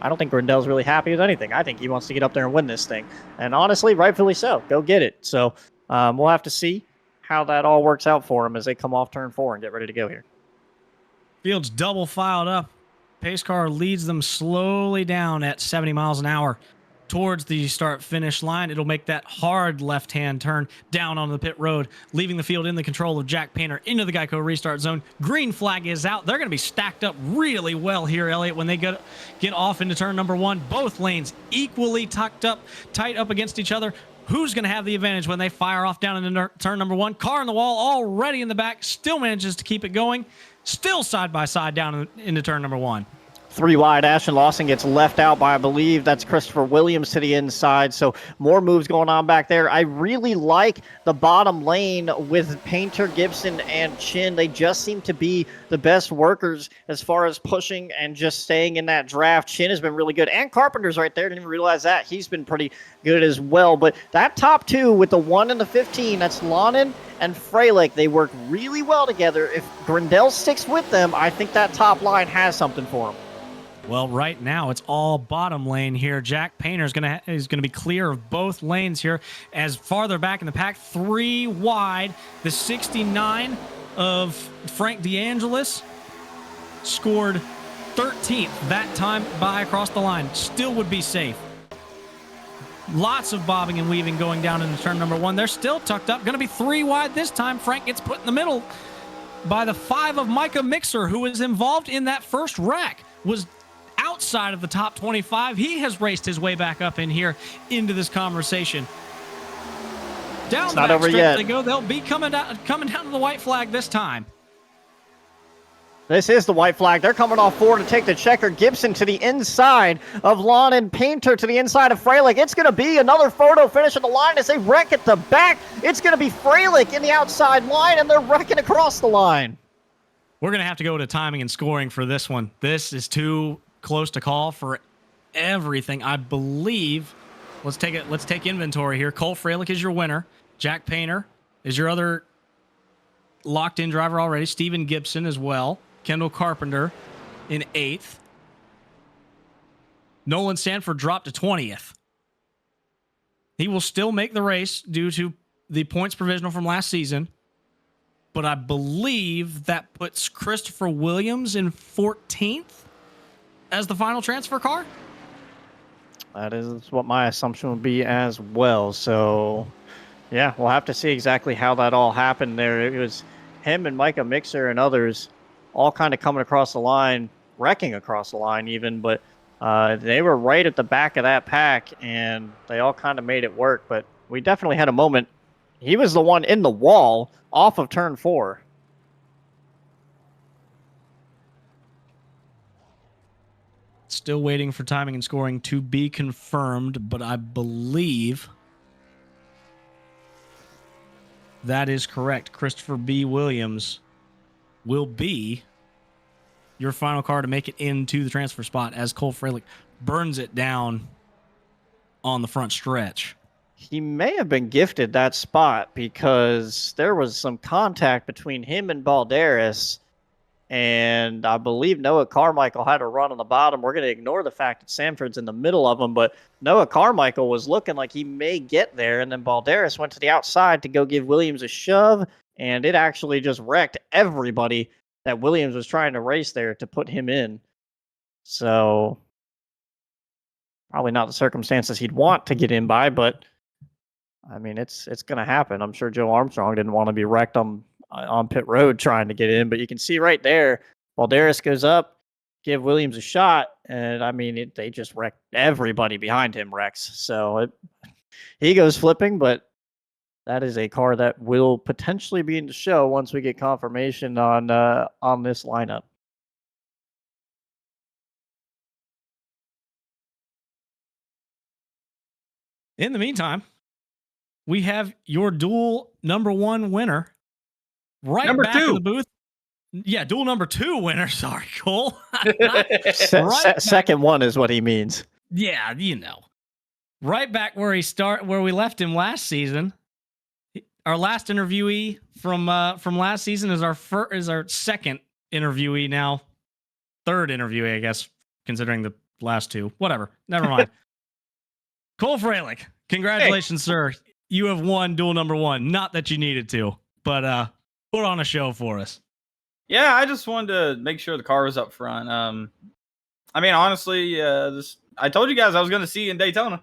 don't think Grindel's really happy with anything. I think he wants to get up there and win this thing, and honestly, rightfully so. Go get it. So we'll have to see how that all works out for him as they come off turn 4 and get ready to go here. Field's double filed up. Pace car leads them slowly down at 70 miles an hour towards the start-finish line. It'll make that hard left-hand turn down onto the pit road, leaving the field in the control of Jack Painter into the Geico restart zone. Green flag is out. They're going to be stacked up really well here, Elliot, when they get off into turn number 1. Both lanes equally tight up against each other. Who's going to have the advantage when they fire off down into turn number 1? Car on the wall already in the back, still manages to keep it going. Still side by side down into turn number 1. 3 wide, Ashton Lawson gets left out by, I believe that's Christopher Williams to the inside. So more moves going on back there. I really like the bottom lane with Painter, Gibson, and Chin. They just seem to be the best workers as far as pushing and just staying in that draft. Chin has been really good. And Carpenter's right there. Didn't even realize that. He's been pretty good as well. But that top 2 with the 1 and the 15, that's Lonin and Freilich, they work really well together. If Grindel sticks with them, I think that top line has something for him. Well, right now it's all bottom lane here. Jack Painter is going to be clear of both lanes here. As farther back in the pack, 3 wide, the 69 of Frank DeAngelis scored 13th that time by across the line. Still would be safe. Lots of bobbing and weaving going down into turn number 1. They're still tucked up. Going to be 3 wide this time. Frank gets put in the middle by the 5 of Micah Mixer, who was involved in that first wreck. Was outside of the top 25. He has raced his way back up in here into this conversation. Down it's not over yet. They go. They'll be coming down to the white flag this time. This is the white flag. They're coming off 4 to take the checker. Gibson to the inside of Lon and Painter to the inside of Freilich. It's going to be another photo finish at the line as they wreck at the back. It's going to be Freilich in the outside line, and they're wrecking across the line. We're going to have to go to timing and scoring for this one. This is too close to call for everything. I believe, let's take inventory here. Cole Freilich is your winner. Jack Painter is your other locked-in driver already. Steven Gibson as well. Kendall Carpenter in 8th. Nolan Sanford dropped to 20th. He will still make the race due to the points provisional from last season, but I believe that puts Christopher Williams in 14th as the final transfer car? That is what my assumption would be as well. So, yeah, we'll have to see exactly how that all happened there. It was him and Micah Mixer and others all kind of coming across the line, wrecking across the line even, but they were right at the back of that pack, and they all kind of made it work. But we definitely had a moment. He was the one in the wall off of turn 4. Still waiting for timing and scoring to be confirmed, but I believe that is correct. Christopher B. Williams will be your final car to make it into the transfer spot as Cole Freilich burns it down on the front stretch. He may have been gifted that spot because there was some contact between him and Balderas. And I believe Noah Carmichael had a run on the bottom. We're going to ignore the fact that Sanford's in the middle of them, but Noah Carmichael was looking like he may get there, and then Balderas went to the outside to go give Williams a shove, and it actually just wrecked everybody that Williams was trying to race there to put him in. So probably not the circumstances he'd want to get in by, but I mean, it's going to happen. I'm sure Joe Armstrong didn't want to be wrecked on pit road trying to get in, but you can see right there, Balderas goes up, give Williams a shot, and I mean, they just wrecked everybody behind him, Rex. So he goes flipping, but that is a car that will potentially be in the show once we get confirmation on this lineup. In the meantime, we have your duel number 1 winner right number back 2 in the booth. Yeah, duel number 2 winner. Sorry, Cole. Second one is what he means. Yeah, you know. right back where we left him last season. Our last interviewee from last season is our second interviewee now. Third interviewee, I guess, considering the last two. Whatever. Never mind. Cole Freilich, congratulations, sir. You have won duel number 1. Not that you needed to, but put on a show for us. Yeah, I just wanted to make sure the car was up front. I mean, honestly, I told you guys I was going to see you in Daytona.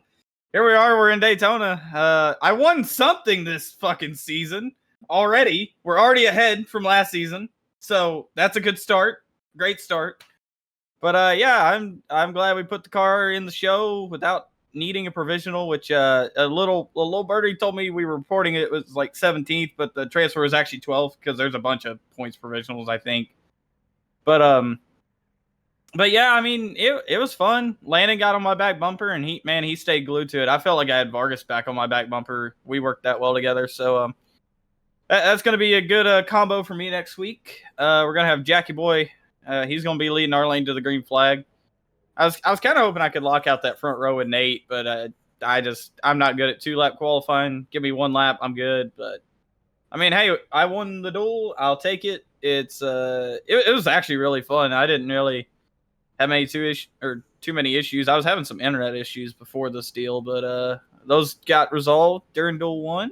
Here we are. We're in Daytona. I won something this fucking season already. We're already ahead from last season, so that's a good start. Great start. But yeah, I'm glad we put the car in the show without needing a provisional. Which a little birdie told me we were reporting it was like 17th, but the transfer was actually 12th because there's a bunch of points provisionals, I think. But yeah, I mean, it was fun. Landon got on my back bumper, and he stayed glued to it. I felt like I had Vargas back on my back bumper. We worked that well together. So that's going to be a good combo for me next week. We're going to have Jackie Boy. He's going to be leading our lane to the green flag. I was kind of hoping I could lock out that front row with Nate, but I'm not good at 2-lap qualifying. Give me 1 lap, I'm good. But I mean, hey, I won the duel. I'll take it. It was actually really fun. I didn't really have too many issues. I was having some internet issues before this deal, but those got resolved during duel 1,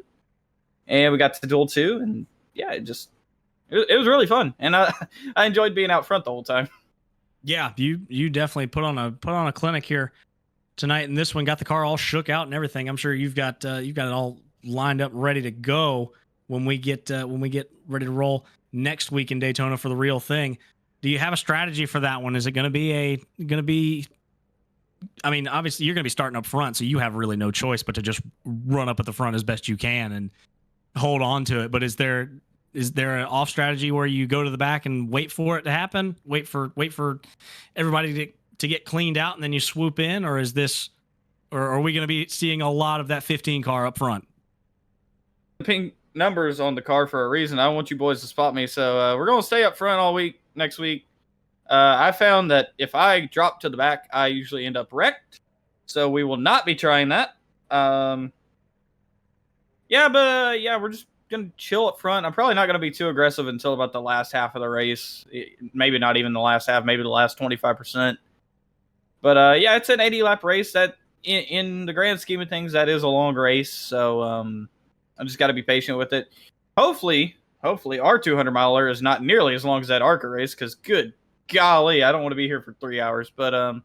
and we got to duel 2, and yeah, it was really fun, and I enjoyed being out front the whole time. Yeah, you definitely put on a clinic here tonight, and this one got the car all shook out and everything. I'm sure you've got it all lined up, ready to go when we get ready to roll next week in Daytona for the real thing. Do you have a strategy for that one? Is it going to be? I mean, obviously you're going to be starting up front, so you have really no choice but to just run up at the front as best you can and hold on to it. But is there an off strategy where you go to the back and wait for it to happen? Wait for everybody to get cleaned out and then you swoop in, or are we going to be seeing a lot of that 15 car up front? The pink numbers on the car for a reason. I want you boys to spot me, so we're going to stay up front all week. Next week, I found that if I drop to the back, I usually end up wrecked. So we will not be trying that. We're just gonna chill up front. I'm probably not gonna be too aggressive until about the last half of the race. Maybe not even the last half. Maybe the last 25%. But yeah, it's an 80-lap race. That in the grand scheme of things, that is a long race. So I just got to be patient with it. Hopefully our 200-miler is not nearly as long as that ARCA race, because good golly, I don't want to be here for 3 hours. But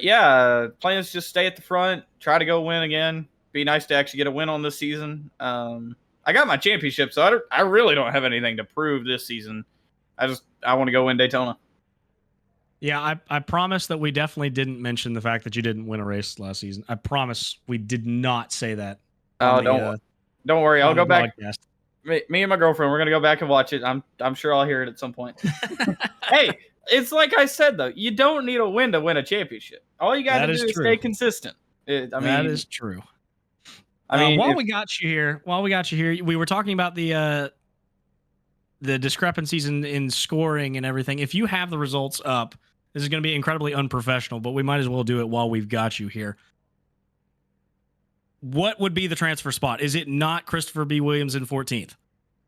yeah, plans just stay at the front, try to go win again. Be nice to actually get a win on this season. I got my championship, so I really don't have anything to prove this season. I want to go win Daytona. Yeah, I promise that we definitely didn't mention the fact that you didn't win a race last season. I promise we did not say that. Don't worry. I'll go back. Broadcast. Me and my girlfriend, we're gonna go back and watch it. I'm sure I'll hear it at some point. Hey, it's like I said though, you don't need a win to win a championship. All you got to do is stay consistent. That is true. While we got you here, we were talking about the discrepancies in scoring and everything. If you have the results up, this is going to be incredibly unprofessional, but we might as well do it while we've got you here. What would be the transfer spot? Is it not Christopher B. Williams in 14th?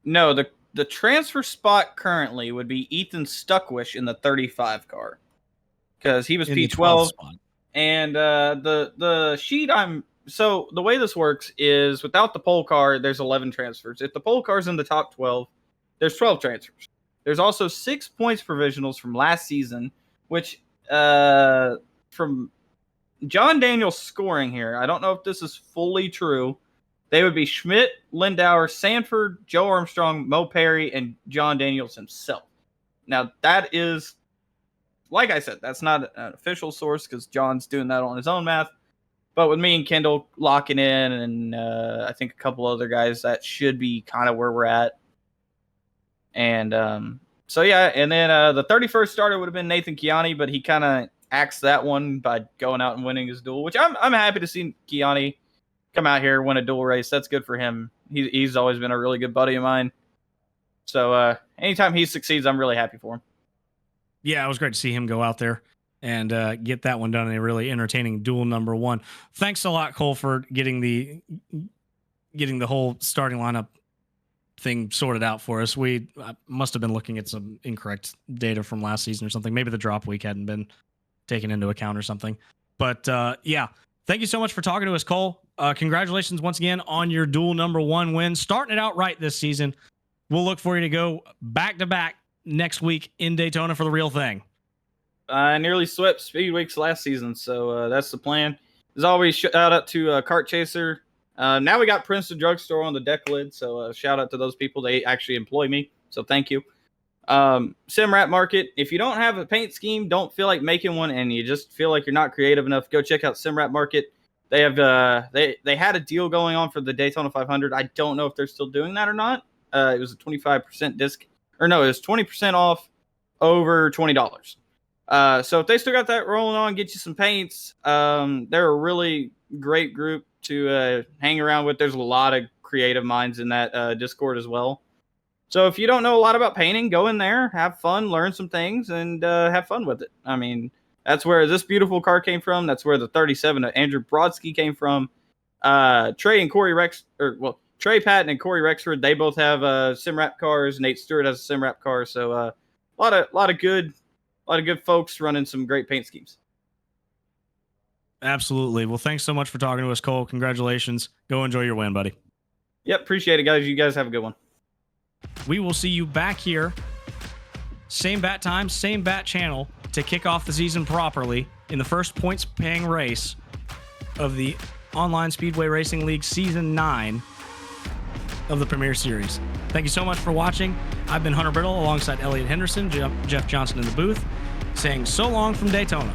No, the transfer spot currently would be Ethan Stuckwish in the 35 car, because he was P12. And the sheet so the way this works is without the pole car, there's 11 transfers. If the pole car's in the top 12, there's 12 transfers. There's also 6 points provisionals from last season, which from John Daniels scoring here, I don't know if this is fully true. They would be Schmidt, Lindauer, Sanford, Joe Armstrong, Mo Perry, and John Daniels himself. Now, that is, like I said, that's not an official source because John's doing that on his own math. But with me and Kendall locking in, and I think a couple other guys, that should be kind of where we're at. And so, yeah, and then the 31st starter would have been Nathan Chiani, but he kind of axed that one by going out and winning his duel, which I'm happy to see Chiani come out here, win a duel race. That's good for him. He's always been a really good buddy of mine. So anytime he succeeds, I'm really happy for him. Yeah, it was great to see him go out there and get that one done in a really entertaining duel number one. Thanks a lot, Cole, for getting the whole starting lineup thing sorted out for us. We must have been looking at some incorrect data from last season or something. Maybe the drop week hadn't been taken into account or something. But yeah, thank you so much for talking to us, Cole. Congratulations once again on your duel number one win. Starting it out right this season. We'll look for you to go back-to-back next week in Daytona for the real thing. I nearly swept Speedweeks last season, so that's the plan. As always, shout out to Kart Chaser. Now we got Princeton Drugstore on the deck lid, so shout out to those people. They actually employ me, so thank you. Simrat Market. If you don't have a paint scheme, don't feel like making one, and you just feel like you're not creative enough, go check out Simrat Market. They have they had a deal going on for the Daytona 500. I don't know if they're still doing that or not. It was a 25% disc, or no, it was 20% off over $20. So if they still got that rolling on, get you some paints. They're a really great group to hang around with. There's a lot of creative minds in that Discord as well. So if you don't know a lot about painting, go in there, have fun, learn some things, and have fun with it. I mean, that's where this beautiful car came from. That's where the 37 of Andrew Brodsky came from. Trey and Corey Rex, Trey Patton and Corey Rexford, they both have Simrap cars. Nate Stewart has a Simrap car. So a lot of good folks running some great paint schemes. Absolutely. Well, thanks so much for talking to us, Cole. Congratulations. Go enjoy your win, buddy. Yep, appreciate it, guys. You guys have a good one. We will see you back here, same bat time, same bat channel, to kick off the season properly in the first points-paying race of the Online Speedway Racing League Season 9 of the Premier Series. Thank you so much for watching. I've been Hunter Brittle alongside Elliot Henderson, Jeff Johnson in the booth, saying so long from Daytona.